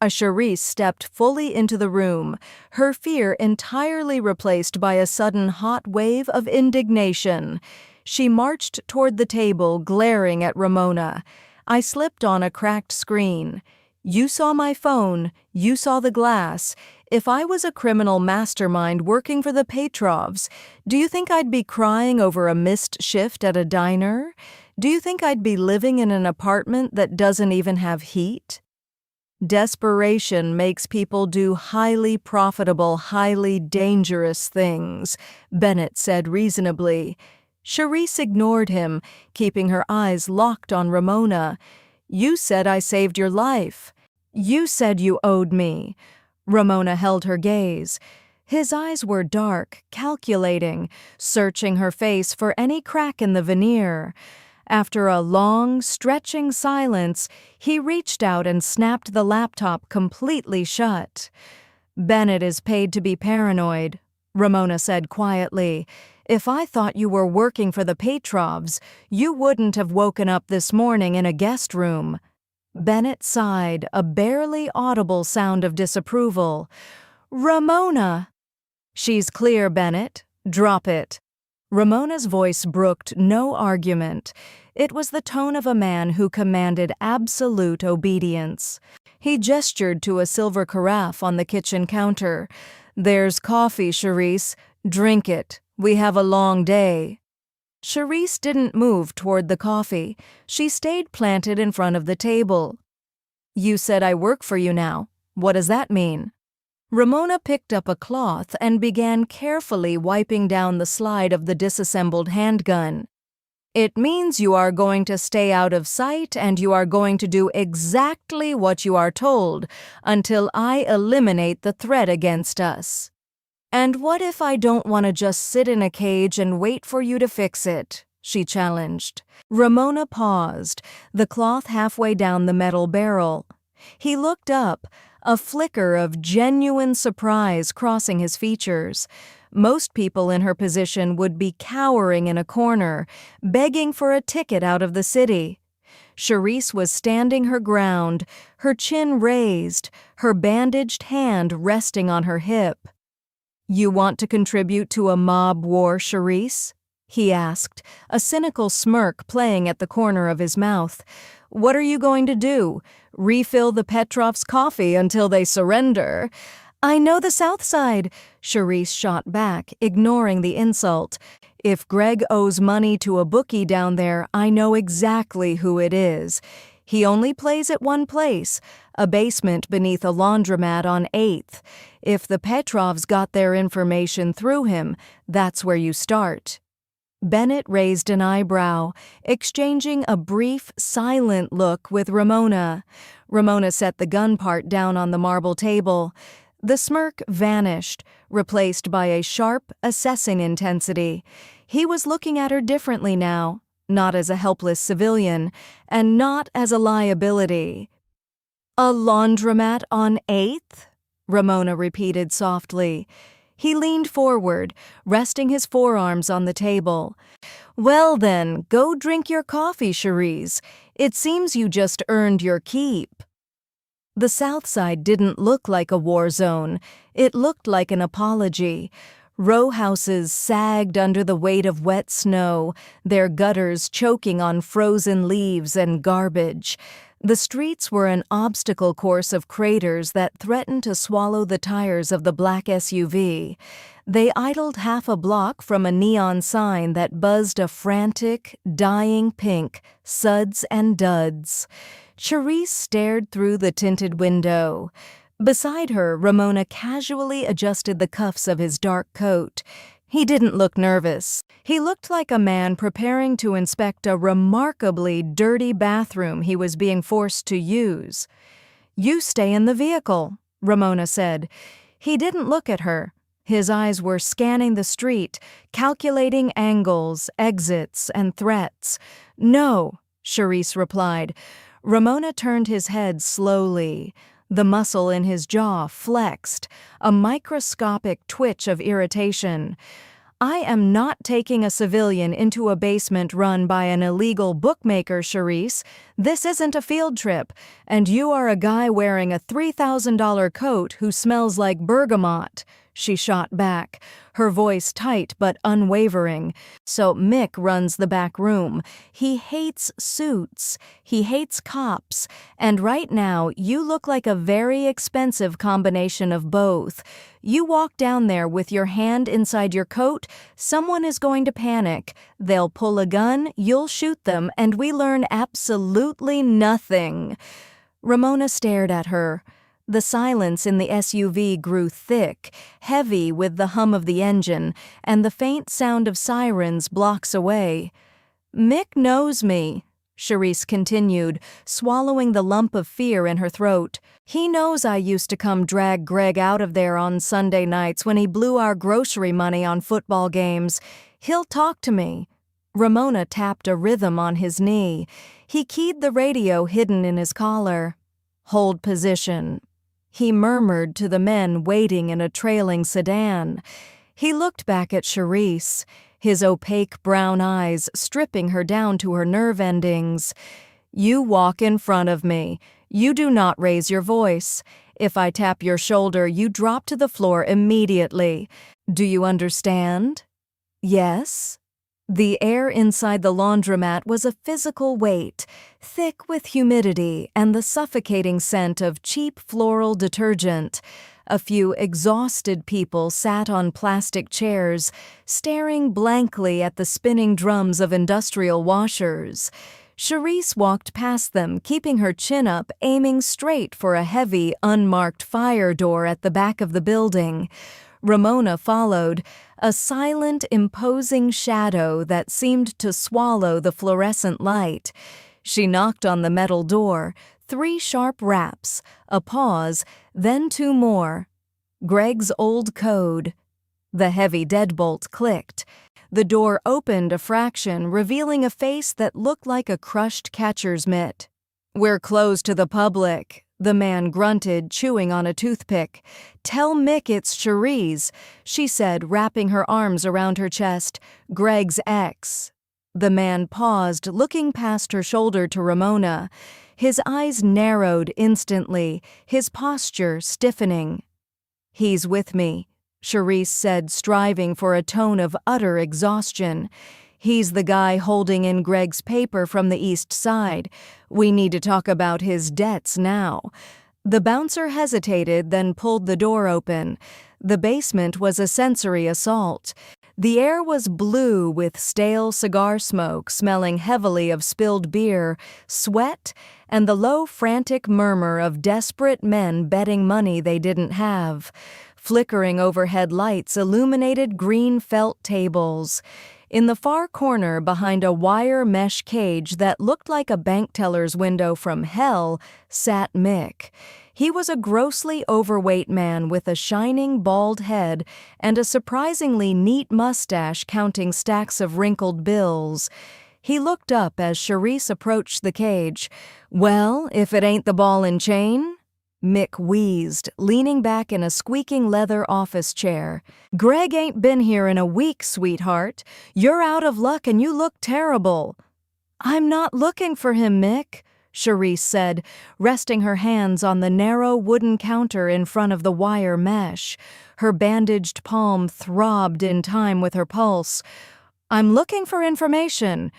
Charisse stepped fully into the room, her fear entirely replaced by a sudden hot wave of indignation. She marched toward the table, glaring at Ramona. "I slipped on a cracked screen. You saw my phone. You saw the glass. If I was a criminal mastermind working for the Petrovs, do you think I'd be crying over a missed shift at a diner? Do you think I'd be living in an apartment that doesn't even have heat?" "Desperation makes people do highly profitable, highly dangerous things," Bennett said reasonably. Charisse ignored him, keeping her eyes locked on Ramona. "You said I saved your life. You said you owed me." Ramona held her gaze. His eyes were dark, calculating, searching her face for any crack in the veneer. After a long, stretching silence, he reached out and snapped the laptop completely shut. "Bennett is paid to be paranoid," Ramona said quietly. "If I thought you were working for the Petrovs, you wouldn't have woken up this morning in a guest room." Bennett sighed, a barely audible sound of disapproval. "Ramona!" "She's clear, Bennett. Drop it." Ramona's voice brooked no argument. It was the tone of a man who commanded absolute obedience. He gestured to a silver carafe on the kitchen counter. "There's coffee, Charisse. Drink it. We have a long day." Charisse didn't move toward the coffee. She stayed planted in front of the table. "You said I work for you now. What does that mean?" Ramona picked up a cloth and began carefully wiping down the slide of the disassembled handgun. "It means you are going to stay out of sight and you are going to do exactly what you are told until I eliminate the threat against us." "And what if I don't want to just sit in a cage and wait for you to fix it?" she challenged. Ramona paused, the cloth halfway down the metal barrel. He looked up, a flicker of genuine surprise crossing his features. Most people in her position would be cowering in a corner, begging for a ticket out of the city. Charisse was standing her ground, her chin raised, her bandaged hand resting on her hip. "You want to contribute to a mob war, Charisse?" he asked, a cynical smirk playing at the corner of his mouth. "What are you going to do? Refill the Petrovs' coffee until they surrender?" "I know the South Side," Charisse shot back, ignoring the insult. "If Greg owes money to a bookie down there, I know exactly who it is. He only plays at one place, a basement beneath a laundromat on 8th. If the Petrovs got their information through him, that's where you start." Bennett raised an eyebrow, exchanging a brief, silent look with Ramona. Ramona set the gun part down on the marble table. The smirk vanished, replaced by a sharp, assessing intensity. He was looking at her differently now, not as a helpless civilian, and not as a liability. A laundromat on 8th? Ramona repeated softly. He leaned forward, resting his forearms on the table. Well then, go drink your coffee, Cherise. It seems you just earned your keep. The South Side didn't look like a war zone. It looked like an apology. Row houses sagged under the weight of wet snow, their gutters choking on frozen leaves and garbage. The streets were an obstacle course of craters that threatened to swallow the tires of the black SUV. They idled half a block from a neon sign that buzzed a frantic, dying pink, suds and duds. Cherise stared through the tinted window. Beside her, Ramona casually adjusted the cuffs of his dark coat. He didn't look nervous. He looked like a man preparing to inspect a remarkably dirty bathroom he was being forced to use. "You stay in the vehicle," Ramona said. He didn't look at her. His eyes were scanning the street, calculating angles, exits, and threats. "No," Cherise replied. Ramona turned his head slowly. The muscle in his jaw flexed, a microscopic twitch of irritation. "I am not taking a civilian into a basement run by an illegal bookmaker, Cherise. This isn't a field trip, and you are a guy wearing a $3,000 coat who smells like bergamot," she shot back, her voice tight but unwavering. "So Mick runs the back room. He hates suits. He hates cops. And right now, you look like a very expensive combination of both. You walk down there with your hand inside your coat, someone is going to panic. They'll pull a gun, you'll shoot them, and we learn absolutely nothing." Ramona stared at her. The silence in the SUV grew thick, heavy with the hum of the engine and the faint sound of sirens blocks away. "Mick knows me," Cherise continued, swallowing the lump of fear in her throat. "He knows I used to come drag Greg out of there on Sunday nights when he blew our grocery money on football games. He'll talk to me." Ramona tapped a rhythm on his knee. He keyed the radio hidden in his collar. "Hold position," he murmured to the men waiting in a trailing sedan. He looked back at Cherise, his opaque brown eyes stripping her down to her nerve endings. "You walk in front of me. You do not raise your voice. If I tap your shoulder, you drop to the floor immediately. Do you understand?" "Yes." The air inside the laundromat was a physical weight, thick with humidity and the suffocating scent of cheap floral detergent. A few exhausted people sat on plastic chairs, staring blankly at the spinning drums of industrial washers. Cherise walked past them, keeping her chin up, aiming straight for a heavy, unmarked fire door at the back of the building. Ramona followed, a silent, imposing shadow that seemed to swallow the fluorescent light. She knocked on the metal door, 3 sharp raps, a pause, then 2 more. Greg's old code. The heavy deadbolt clicked. The door opened a fraction, revealing a face that looked like a crushed catcher's mitt. "We're closed to the public," the man grunted, chewing on a toothpick. "Tell Mick it's Cherise," she said, wrapping her arms around her chest. "Greg's ex." The man paused, looking past her shoulder to Ramona. His eyes narrowed instantly, his posture stiffening. "He's with me," Cherise said, striving for a tone of utter exhaustion. "He's the guy holding in Greg's paper from the East Side. We need to talk about his debts now." The bouncer hesitated, then pulled the door open. The basement was a sensory assault. The air was blue with stale cigar smoke, smelling heavily of spilled beer, sweat, and the low, frantic murmur of desperate men betting money they didn't have. Flickering overhead lights illuminated green felt tables. In the far corner, behind a wire mesh cage that looked like a bank teller's window from hell, sat Mick. He was a grossly overweight man with a shining bald head and a surprisingly neat mustache counting stacks of wrinkled bills. He looked up as Charisse approached the cage. "Well, if it ain't the ball and chain?" Mick wheezed, leaning back in a squeaking leather office chair. "Greg ain't been here in a week, sweetheart. You're out of luck and you look terrible." "I'm not looking for him, Mick," Charisse said, resting her hands on the narrow wooden counter in front of the wire mesh. Her bandaged palm throbbed in time with her pulse. "I'm looking for information."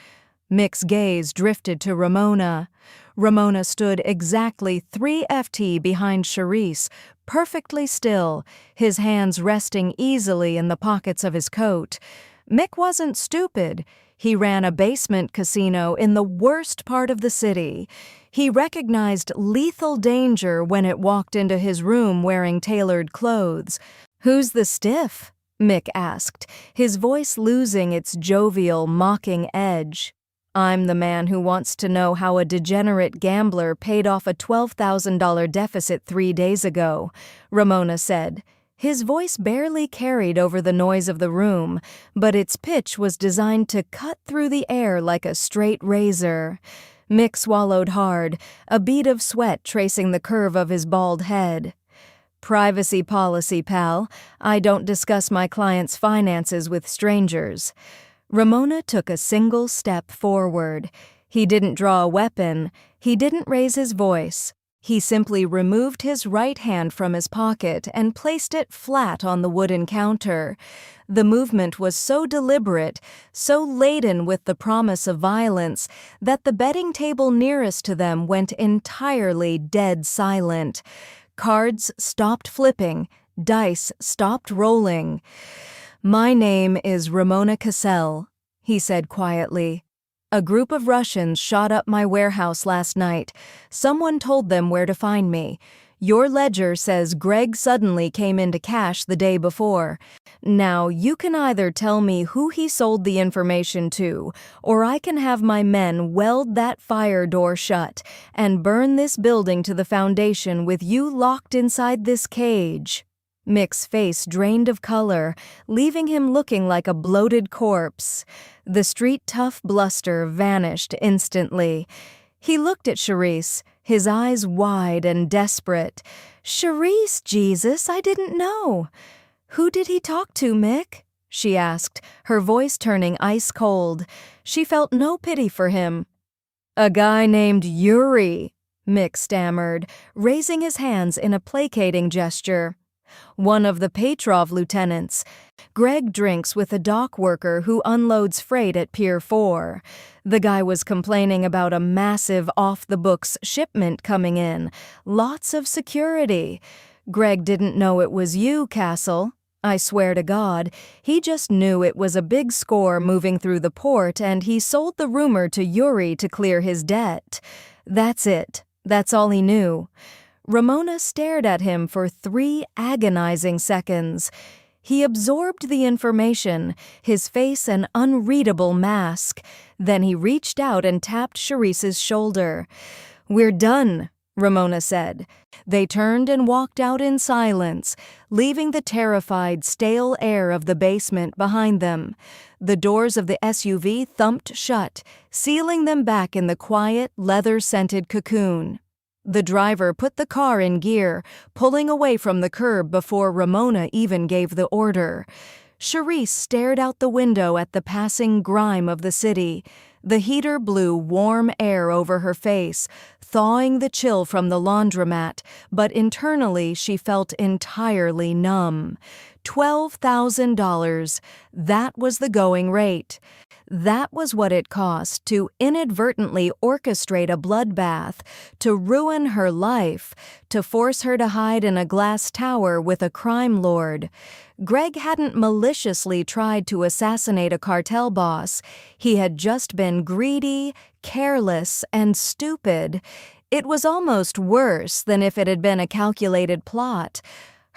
Mick's gaze drifted to Ramona. Ramona stood exactly 3 FT behind Charisse, perfectly still, his hands resting easily in the pockets of his coat. Mick wasn't stupid. He ran a basement casino in the worst part of the city. He recognized lethal danger when it walked into his room wearing tailored clothes. "Who's the stiff?" Mick asked, his voice losing its jovial, mocking edge. "I'm the man who wants to know how a degenerate gambler paid off a $12,000 deficit 3 days ago," Ramona said. His voice barely carried over the noise of the room, but its pitch was designed to cut through the air like a straight razor. Mick swallowed hard, a bead of sweat tracing the curve of his bald head. "Privacy policy, pal. I don't discuss my clients' finances with strangers." Ramona took a single step forward. He didn't draw a weapon. He didn't raise his voice. He simply removed his right hand from his pocket and placed it flat on the wooden counter. The movement was so deliberate, so laden with the promise of violence, that the betting table nearest to them went entirely dead silent. Cards stopped flipping. Dice stopped rolling. "My name is Ramona Cassell," he said quietly. "A group of Russians shot up my warehouse last night. Someone told them where to find me. Your ledger says Greg suddenly came into cash the day before. Now, you can either tell me who he sold the information to, or I can have my men weld that fire door shut and burn this building to the foundation with you locked inside this cage." Mick's face drained of color, leaving him looking like a bloated corpse. The street-tough bluster vanished instantly. He looked at Charisse, his eyes wide and desperate. "Charisse, Jesus, I didn't know." "Who did he talk to, Mick?" she asked, her voice turning ice-cold. She felt no pity for him. "A guy named Yuri," Mick stammered, raising his hands in a placating gesture. "One of the Petrov lieutenants. Greg drinks with a dock worker who unloads freight at Pier 4. The guy was complaining about a massive off-the-books shipment coming in. Lots of security. Greg didn't know it was you, Castle. I swear to God, he just knew it was a big score moving through the port and he sold the rumor to Yuri to clear his debt. That's it. That's all he knew." Ramona stared at him for 3 agonizing seconds. He absorbed the information, his face an unreadable mask. Then he reached out and tapped Charisse's shoulder. "We're done," Ramona said. They turned and walked out in silence, leaving the terrified, stale air of the basement behind them. The doors of the SUV thumped shut, sealing them back in the quiet, leather-scented cocoon. The driver put the car in gear, pulling away from the curb before Ramona even gave the order. Charisse stared out the window at the passing grime of the city. The heater blew warm air over her face, thawing the chill from the laundromat, but internally she felt entirely numb. $12,000. That was the going rate. That was what it cost to inadvertently orchestrate a bloodbath, to ruin her life, to force her to hide in a glass tower with a crime lord. Greg hadn't maliciously tried to assassinate a cartel boss. He had just been greedy, careless, and stupid. It was almost worse than if it had been a calculated plot.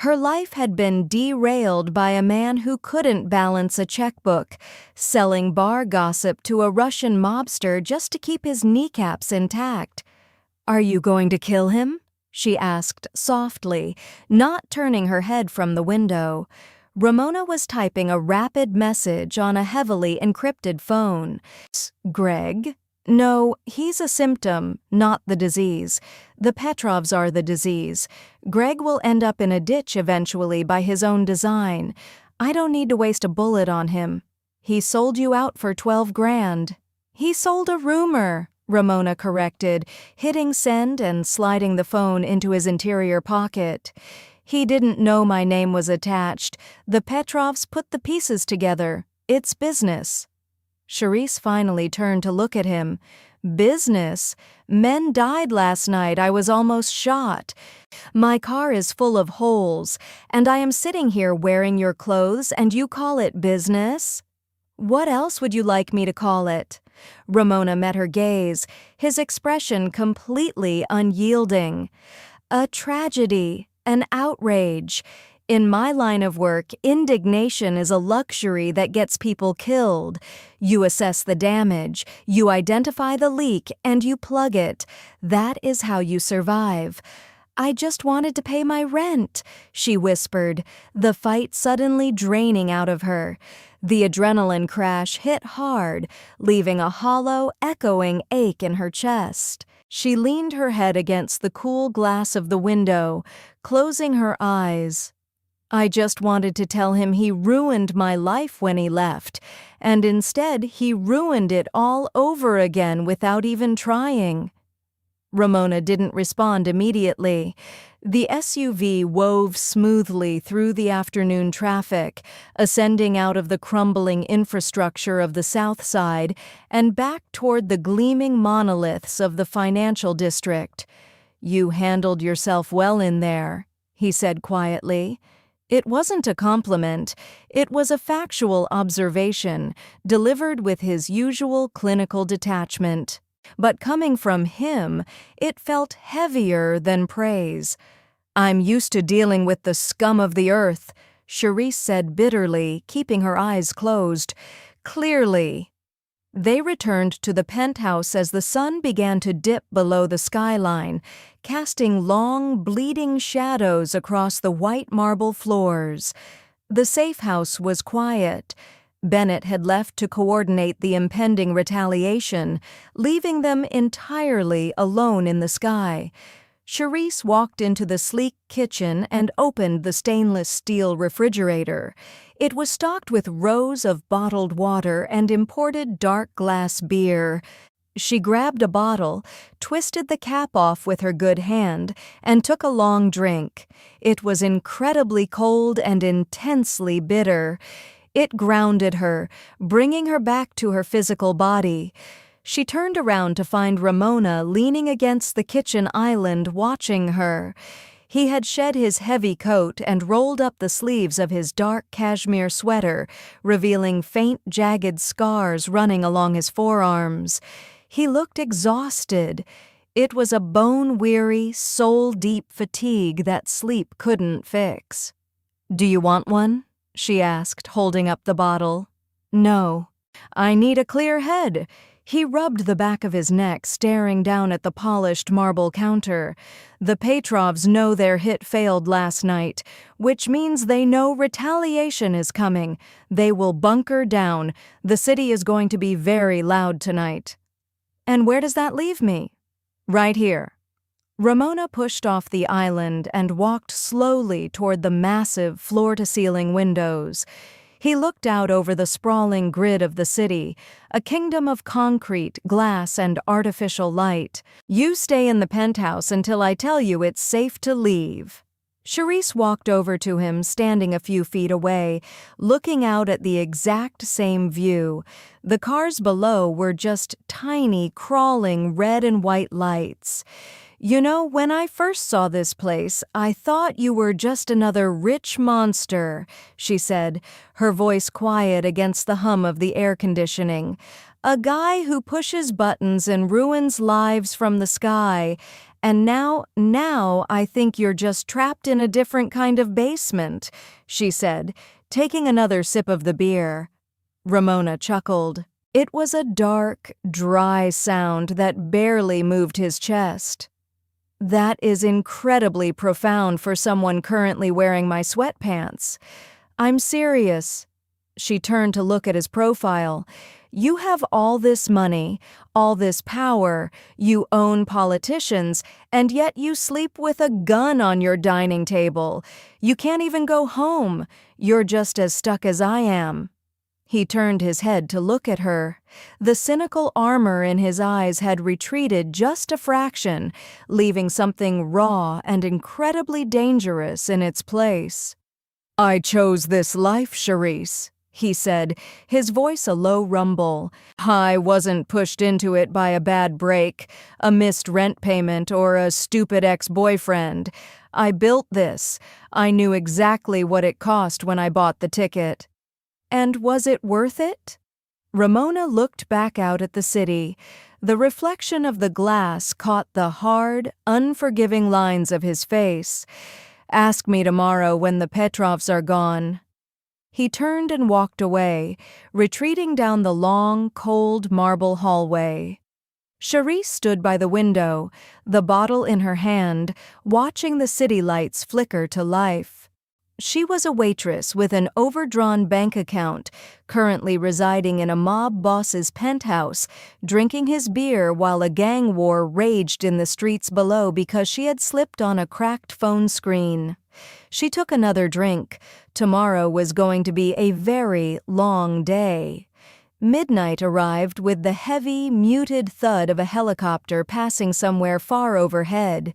Her life had been derailed by a man who couldn't balance a checkbook, selling bar gossip to a Russian mobster just to keep his kneecaps intact. "Are you going to kill him?" she asked softly, not turning her head from the window. Ramona was typing a rapid message on a heavily encrypted phone. Greg? No, he's a symptom, not the disease. The Petrovs are the disease. Greg will end up in a ditch eventually by his own design. I don't need to waste a bullet on him. He sold you out for 12 grand. He sold a rumor, Ramona corrected, hitting send and sliding the phone into his interior pocket. He didn't know my name was attached. The Petrovs put the pieces together. It's business. Charisse finally turned to look at him. Business? Men died last night. I was almost shot. My car is full of holes, and I am sitting here wearing your clothes, and you call it business? What else would you like me to call it? Ramona met her gaze, his expression completely unyielding. A tragedy, an outrage. In my line of work, indignation is a luxury that gets people killed. You assess the damage, you identify the leak, and you plug it. That is how you survive. I just wanted to pay my rent, she whispered, the fight suddenly draining out of her. The adrenaline crash hit hard, leaving a hollow, echoing ache in her chest. She leaned her head against the cool glass of the window, closing her eyes. I just wanted to tell him he ruined my life when he left, and instead he ruined it all over again without even trying. Ramona didn't respond immediately. The SUV wove smoothly through the afternoon traffic, ascending out of the crumbling infrastructure of the South Side and back toward the gleaming monoliths of the financial district. You handled yourself well in there, he said quietly. It wasn't a compliment. It was a factual observation, delivered with his usual clinical detachment. But coming from him, it felt heavier than praise. I'm used to dealing with the scum of the earth, Charisse said bitterly, keeping her eyes closed. Clearly. They returned to the penthouse as the sun began to dip below the skyline, casting long, bleeding shadows across the white marble floors. The safe house was quiet. Bennett had left to coordinate the impending retaliation, leaving them entirely alone in the sky. Charisse walked into the sleek kitchen and opened the stainless steel refrigerator. It was stocked with rows of bottled water and imported dark glass beer. She grabbed a bottle, twisted the cap off with her good hand, and took a long drink. It was incredibly cold and intensely bitter. It grounded her, bringing her back to her physical body. She turned around to find Ramona leaning against the kitchen island watching her. He had shed his heavy coat and rolled up the sleeves of his dark cashmere sweater, revealing faint, jagged scars running along his forearms. He looked exhausted. It was a bone-weary, soul-deep fatigue that sleep couldn't fix. "Do you want one?" she asked, holding up the bottle. "No. I need a clear head." He rubbed the back of his neck, staring down at the polished marble counter. The Petrovs know their hit failed last night, which means they know retaliation is coming. They will bunker down. The city is going to be very loud tonight. And where does that leave me? Right here. Ramona pushed off the island and walked slowly toward the massive floor-to-ceiling windows. He looked out over the sprawling grid of the city, a kingdom of concrete, glass, and artificial light. You stay in the penthouse until I tell you it's safe to leave. Charisse walked over to him, standing a few feet away, looking out at the exact same view. The cars below were just tiny, crawling red and white lights. You know, when I first saw this place, I thought you were just another rich monster, she said, her voice quiet against the hum of the air conditioning. A guy who pushes buttons and ruins lives from the sky. And now I think you're just trapped in a different kind of basement, she said, taking another sip of the beer. Ramona chuckled. It was a dark, dry sound that barely moved his chest. That is incredibly profound for someone currently wearing my sweatpants. I'm serious. She turned to look at his profile. You have all this money, all this power, you own politicians, and yet you sleep with a gun on your dining table. You can't even go home. You're just as stuck as I am. He turned his head to look at her. The cynical armor in his eyes had retreated just a fraction, leaving something raw and incredibly dangerous in its place. I chose this life, Charisse, he said, his voice a low rumble. I wasn't pushed into it by a bad break, a missed rent payment, or a stupid ex-boyfriend. I built this. I knew exactly what it cost when I bought the ticket. And was it worth it? Ramona looked back out at the city. The reflection of the glass caught the hard, unforgiving lines of his face. Ask me tomorrow when the Petrovs are gone. He turned and walked away, retreating down the long, cold marble hallway. Charisse stood by the window, the bottle in her hand, watching the city lights flicker to life. She was a waitress with an overdrawn bank account, currently residing in a mob boss's penthouse, drinking his beer while a gang war raged in the streets below because she had slipped on a cracked phone screen. She took another drink. Tomorrow was going to be a very long day. Midnight arrived with the heavy, muted thud of a helicopter passing somewhere far overhead.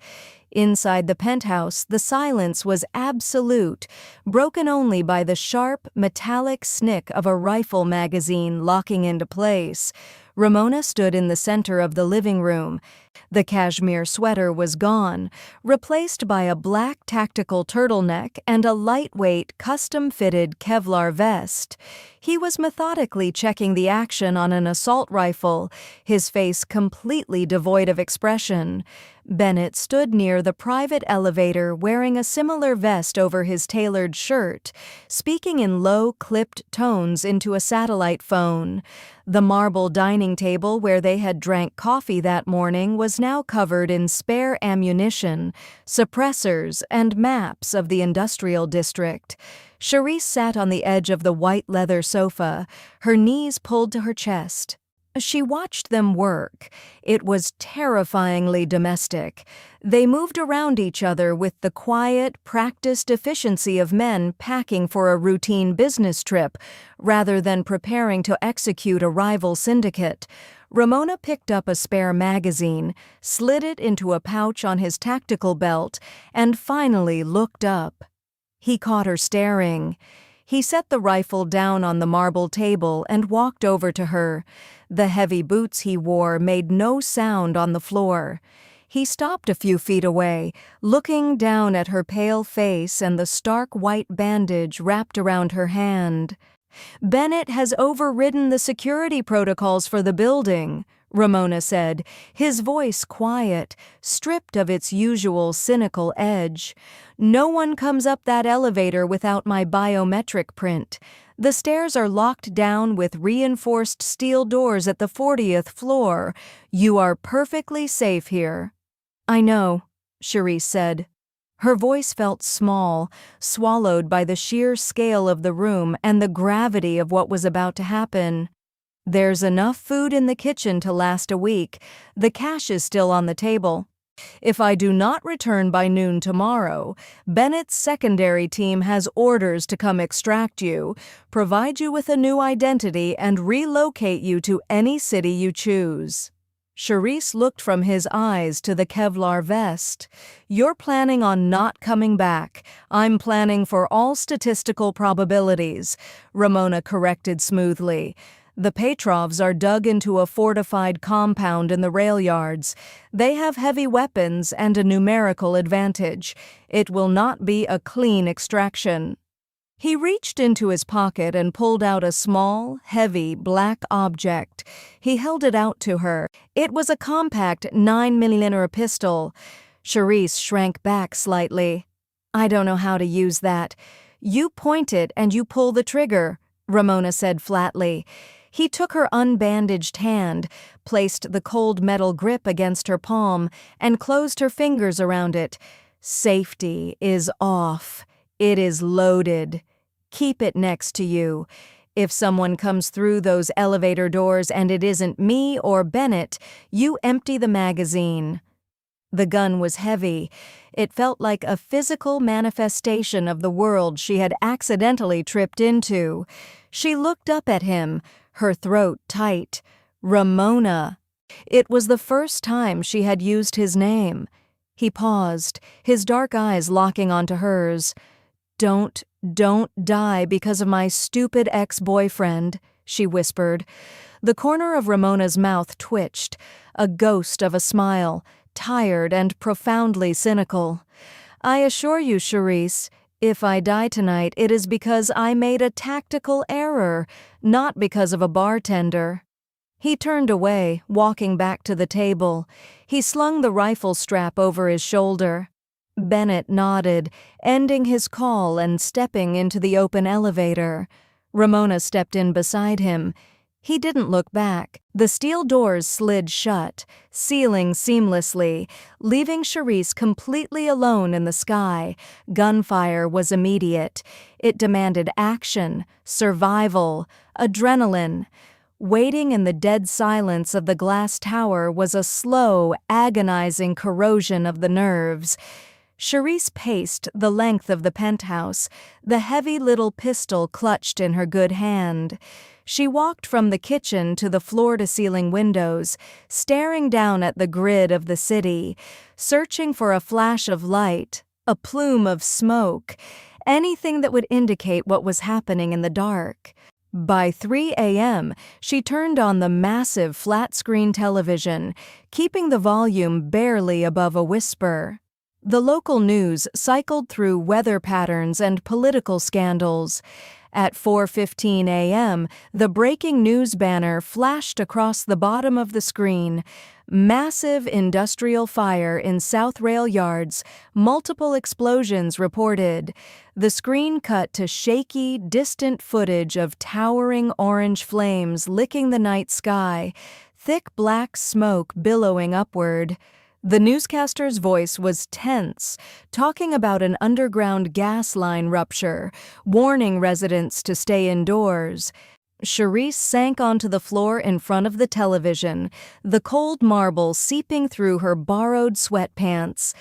Inside the penthouse, the silence was absolute, broken only by the sharp, metallic snick of a rifle magazine locking into place. Ramona stood in the center of the living room. The cashmere sweater was gone, replaced by a black tactical turtleneck and a lightweight, custom-fitted Kevlar vest. He was methodically checking the action on an assault rifle, his face completely devoid of expression. Bennett stood near the private elevator wearing a similar vest over his tailored shirt, speaking in low, clipped tones into a satellite phone. The marble dining table where they had drank coffee that morning was now covered in spare ammunition, suppressors, and maps of the industrial district. Charisse sat on the edge of the white leather sofa, her knees pulled to her chest. She watched them work. It was terrifyingly domestic. They moved around each other with the quiet, practiced efficiency of men packing for a routine business trip, rather than preparing to execute a rival syndicate. Ramona picked up a spare magazine, slid it into a pouch on his tactical belt, and finally looked up. He caught her staring. He set the rifle down on the marble table and walked over to her. The heavy boots he wore made no sound on the floor. He stopped a few feet away, looking down at her pale face and the stark white bandage wrapped around her hand. Bennett has overridden the security protocols for the building, Ramona said, his voice quiet, stripped of its usual cynical edge. No one comes up that elevator without my biometric print. The stairs are locked down with reinforced steel doors at the 40th floor. You are perfectly safe here. I know, Charisse said. Her voice felt small, swallowed by the sheer scale of the room and the gravity of what was about to happen. There's enough food in the kitchen to last a week. The cash is still on the table. If I do not return by noon tomorrow, Bennett's secondary team has orders to come extract you, provide you with a new identity, and relocate you to any city you choose. Charisse looked from his eyes to the Kevlar vest. You're planning on not coming back. I'm planning for all statistical probabilities, Ramona corrected smoothly. The Petrovs are dug into a fortified compound in the rail yards. They have heavy weapons and a numerical advantage. It will not be a clean extraction. He reached into his pocket and pulled out a small, heavy, black object. He held it out to her. It was a compact 9mm pistol. Charisse shrank back slightly. I don't know how to use that. You point it and you pull the trigger, Ramona said flatly. He took her unbandaged hand, placed the cold metal grip against her palm, and closed her fingers around it. Safety is off. It is loaded. Keep it next to you. If someone comes through those elevator doors and it isn't me or Bennett, you empty the magazine." The gun was heavy. It felt like a physical manifestation of the world she had accidentally tripped into. She looked up at him, her throat tight. Ramona. It was the first time she had used his name. He paused, his dark eyes locking onto hers. Don't die because of my stupid ex-boyfriend," she whispered. The corner of Ramona's mouth twitched, a ghost of a smile, tired and profoundly cynical. "I assure you, Charisse, if I die tonight, it is because I made a tactical error, not because of a bartender." He turned away, walking back to the table. He slung the rifle strap over his shoulder. Bennett nodded, ending his call and stepping into the open elevator. Ramona stepped in beside him. He didn't look back. The steel doors slid shut, sealing seamlessly, leaving Charisse completely alone in the sky. Gunfire was immediate. It demanded action, survival, adrenaline. Waiting in the dead silence of the glass tower was a slow, agonizing corrosion of the nerves. Charisse paced the length of the penthouse, the heavy little pistol clutched in her good hand. She walked from the kitchen to the floor-to-ceiling windows, staring down at the grid of the city, searching for a flash of light, a plume of smoke, anything that would indicate what was happening in the dark. By 3 a.m., she turned on the massive flat-screen television, keeping the volume barely above a whisper. The local news cycled through weather patterns and political scandals. At 4:15 a.m., the breaking news banner flashed across the bottom of the screen. Massive industrial fire in South Rail Yards, multiple explosions reported. The screen cut to shaky, distant footage of towering orange flames licking the night sky, thick black smoke billowing upward. The newscaster's voice was tense, talking about an underground gas line rupture, warning residents to stay indoors. Charisse sank onto the floor in front of the television, the cold marble seeping through her borrowed sweatpants.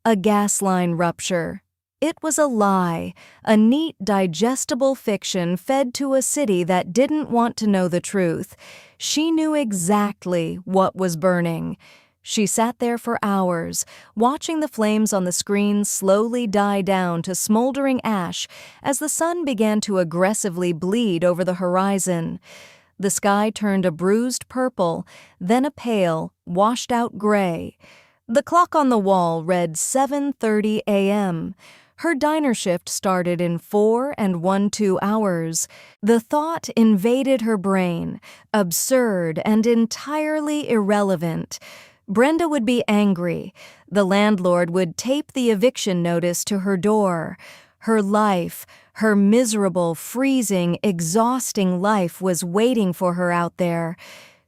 A gas line rupture. It was a lie, a neat, digestible fiction fed to a city that didn't want to know the truth. She knew exactly what was burning. She sat there for hours, watching the flames on the screen slowly die down to smoldering ash as the sun began to aggressively bleed over the horizon. The sky turned a bruised purple, then a pale, washed-out gray. The clock on the wall read 7:30 a.m. Her diner shift started in 4 1/2 hours. The thought invaded her brain, absurd and entirely irrelevant. Brenda would be angry. The landlord would tape the eviction notice to her door. Her life, her miserable, freezing, exhausting life was waiting for her out there.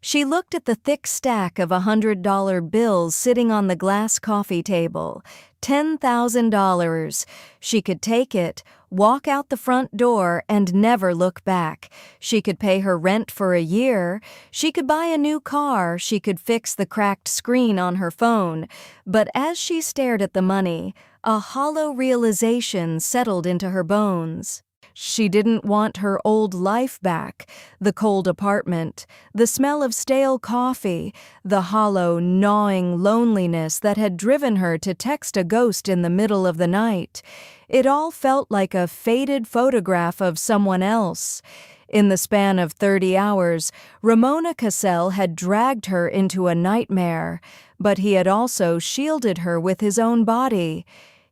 She looked at the thick stack of $100 bills sitting on the glass coffee table. $10,000. She could take it, walk out the front door, and never look back. She could pay her rent for a year. She could buy a new car. She could fix the cracked screen on her phone. But as she stared at the money, a hollow realization settled into her bones. She didn't want her old life back, the cold apartment, the smell of stale coffee, the hollow, gnawing loneliness that had driven her to text a ghost in the middle of the night. It all felt like a faded photograph of someone else. In the span of 30 hours, Ramona Cassell had dragged her into a nightmare, but he had also shielded her with his own body.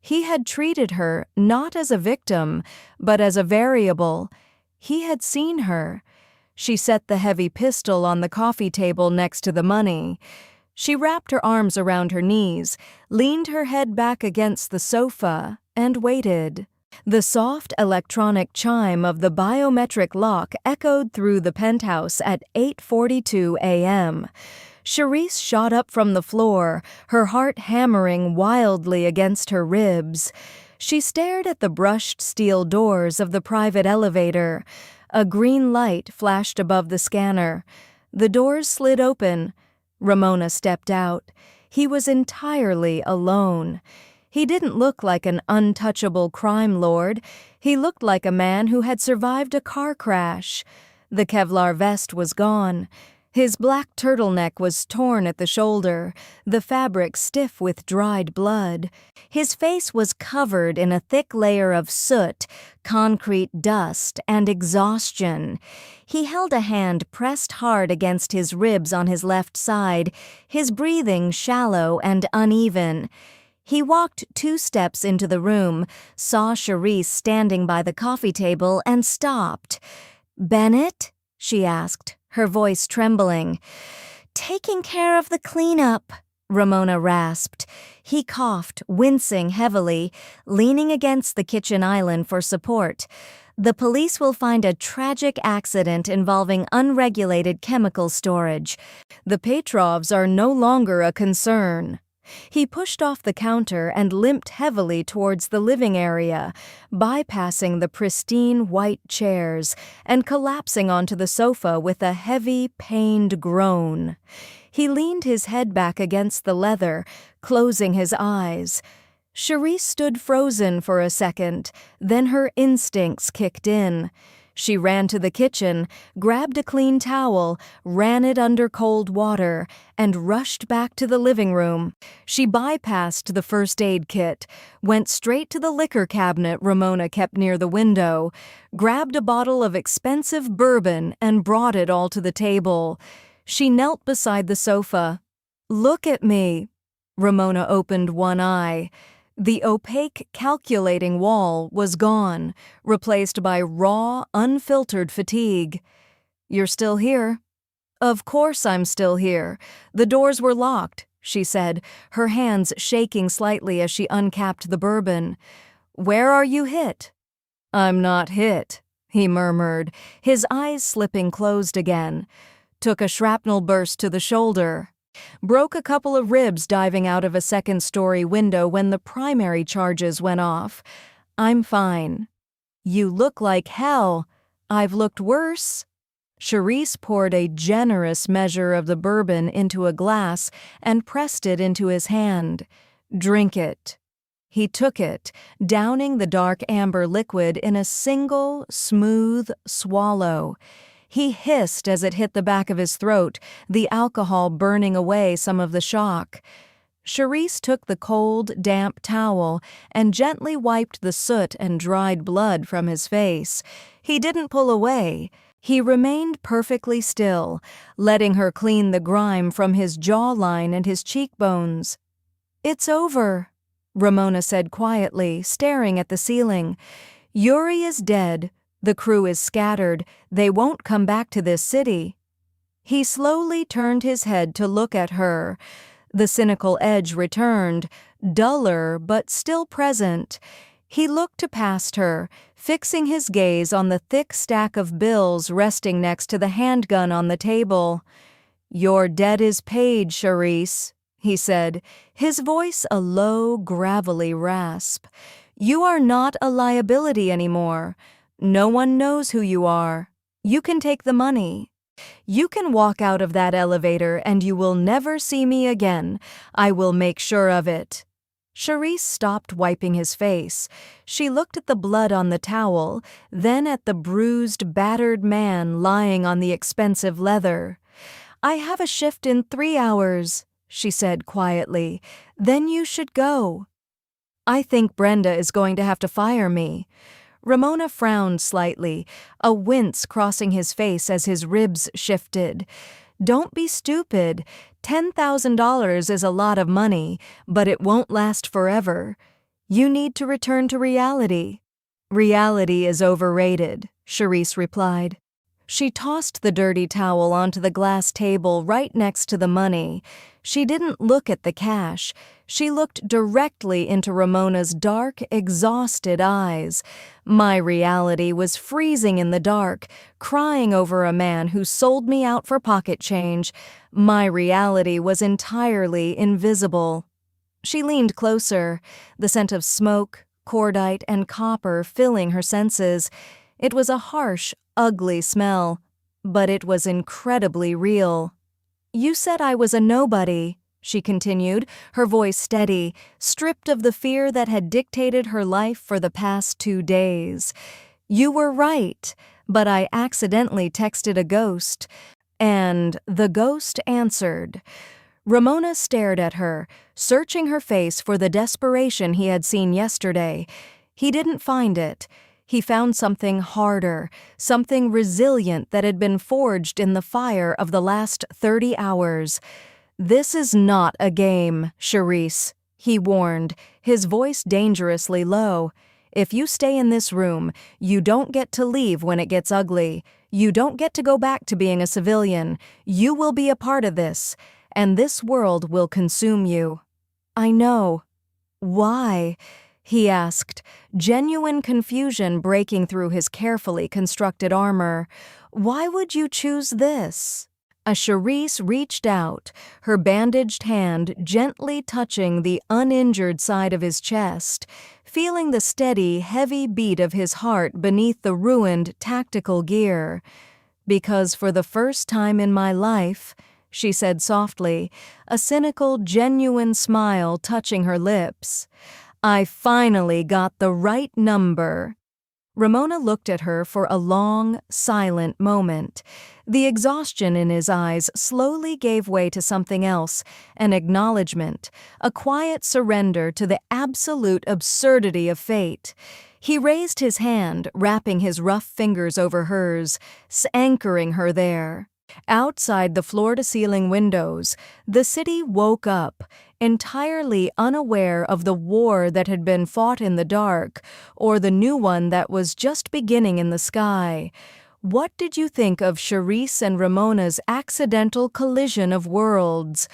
He had treated her not as a victim, but as a variable. He had seen her. She set the heavy pistol on the coffee table next to the money. She wrapped her arms around her knees, leaned her head back against the sofa, and waited. The soft electronic chime of the biometric lock echoed through the penthouse at 8:42 a.m. Charisse shot up from the floor, her heart hammering wildly against her ribs. She stared at the brushed steel doors of the private elevator. A green light flashed above the scanner. The doors slid open. Ramona stepped out. He was entirely alone. He didn't look like an untouchable crime lord. He looked like a man who had survived a car crash. The Kevlar vest was gone. His black turtleneck was torn at the shoulder, the fabric stiff with dried blood. His face was covered in a thick layer of soot, concrete dust, and exhaustion. He held a hand pressed hard against his ribs on his left side, his breathing shallow and uneven. He walked 2 steps into the room, saw Charisse standing by the coffee table, and stopped. "Bennett?" she asked, her voice trembling. "Taking care of the cleanup," Ramona rasped. He coughed, wincing heavily, leaning against the kitchen island for support. "The police will find a tragic accident involving unregulated chemical storage. The Petrovs are no longer a concern." He pushed off the counter and limped heavily towards the living area, bypassing the pristine white chairs and collapsing onto the sofa with a heavy, pained groan. He leaned his head back against the leather, closing his eyes. Charisse stood frozen for a second, then her instincts kicked in. She ran to the kitchen, grabbed a clean towel, ran it under cold water, and rushed back to the living room. She bypassed the first aid kit, went straight to the liquor cabinet Ramona kept near the window, grabbed a bottle of expensive bourbon, and brought it all to the table. She knelt beside the sofa. "Look at me." Ramona opened one eye. The opaque, calculating wall was gone, replaced by raw, unfiltered fatigue. "You're still here?" "Of course I'm still here. The doors were locked," she said, her hands shaking slightly as she uncapped the bourbon. "Where are you hit?" "I'm not hit," he murmured, his eyes slipping closed again. "Took a shrapnel burst to the shoulder. Broke a couple of ribs diving out of a second-story window when the primary charges went off. I'm fine." "You look like hell." "I've looked worse." Charisse poured a generous measure of the bourbon into a glass and pressed it into his hand. "Drink it." He took it, downing the dark amber liquid in a single, smooth swallow. He hissed as it hit the back of his throat, the alcohol burning away some of the shock. Charisse took the cold, damp towel and gently wiped the soot and dried blood from his face. He didn't pull away. He remained perfectly still, letting her clean the grime from his jawline and his cheekbones. "It's over," Ramona said quietly, staring at the ceiling. "Yuri is dead. The crew is scattered. They won't come back to this city." He slowly turned his head to look at her. The cynical edge returned, duller but still present. He looked past her, fixing his gaze on the thick stack of bills resting next to the handgun on the table. "Your debt is paid, Charisse," he said, his voice a low, gravelly rasp. "You are not a liability anymore. No one knows who you are. You can take the money. You can walk out of that elevator and you will never see me again. I will make sure of it." Charisse stopped wiping his face. She looked at the blood on the towel, then at the bruised, battered man lying on the expensive leather. "I have a shift in 3 hours," she said quietly. "Then you should go." "I think Brenda is going to have to fire me." Ramona frowned slightly, a wince crossing his face as his ribs shifted. "Don't be stupid. $10,000 is a lot of money, but it won't last forever. You need to return to reality." "Reality is overrated," Charisse replied. She tossed the dirty towel onto the glass table right next to the money. She didn't look at the cash. She looked directly into Ramona's dark, exhausted eyes. "My reality was freezing in the dark, crying over a man who sold me out for pocket change. My reality was entirely invisible." She leaned closer, the scent of smoke, cordite and copper filling her senses. It was a harsh, ugly smell, but it was incredibly real. "You said I was a nobody," she continued, her voice steady, stripped of the fear that had dictated her life for the past 2 days. "You were right, but I accidentally texted a ghost." And the ghost answered. Ramona stared at her, searching her face for the desperation he had seen yesterday. He didn't find it. He found something harder, something resilient that had been forged in the fire of the last 30 hours. "This is not a game, Charisse," he warned, his voice dangerously low. "If you stay in this room, you don't get to leave when it gets ugly. You don't get to go back to being a civilian. You will be a part of this, and this world will consume you." "I know." "Why?" he asked, genuine confusion breaking through his carefully constructed armor. "Why would you choose this?" Charisse reached out, her bandaged hand gently touching the uninjured side of his chest, feeling the steady, heavy beat of his heart beneath the ruined tactical gear. "Because for the first time in my life," she said softly, a cynical, genuine smile touching her lips, "I finally got the right number." Ramona looked at her for a long, silent moment. The exhaustion in his eyes slowly gave way to something else, an acknowledgement, a quiet surrender to the absolute absurdity of fate. He raised his hand, wrapping his rough fingers over hers, anchoring her there. Outside the floor-to-ceiling windows, the city woke up, entirely unaware of the war that had been fought in the dark, or the new one that was just beginning in the sky. What did you think of Charisse and Ramona's accidental collision of worlds?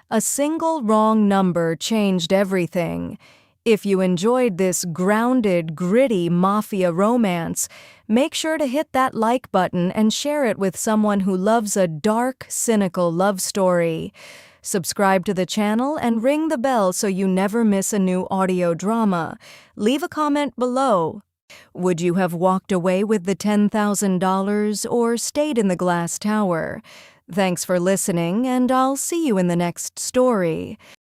A single wrong number changed everything. If you enjoyed this grounded, gritty mafia romance, make sure to hit that like button and share it with someone who loves a dark, cynical love story. Subscribe to the channel and ring the bell so you never miss a new audio drama. Leave a comment below. Would you have walked away with the $10,000 or stayed in the glass tower? Thanks for listening, and I'll see you in the next story.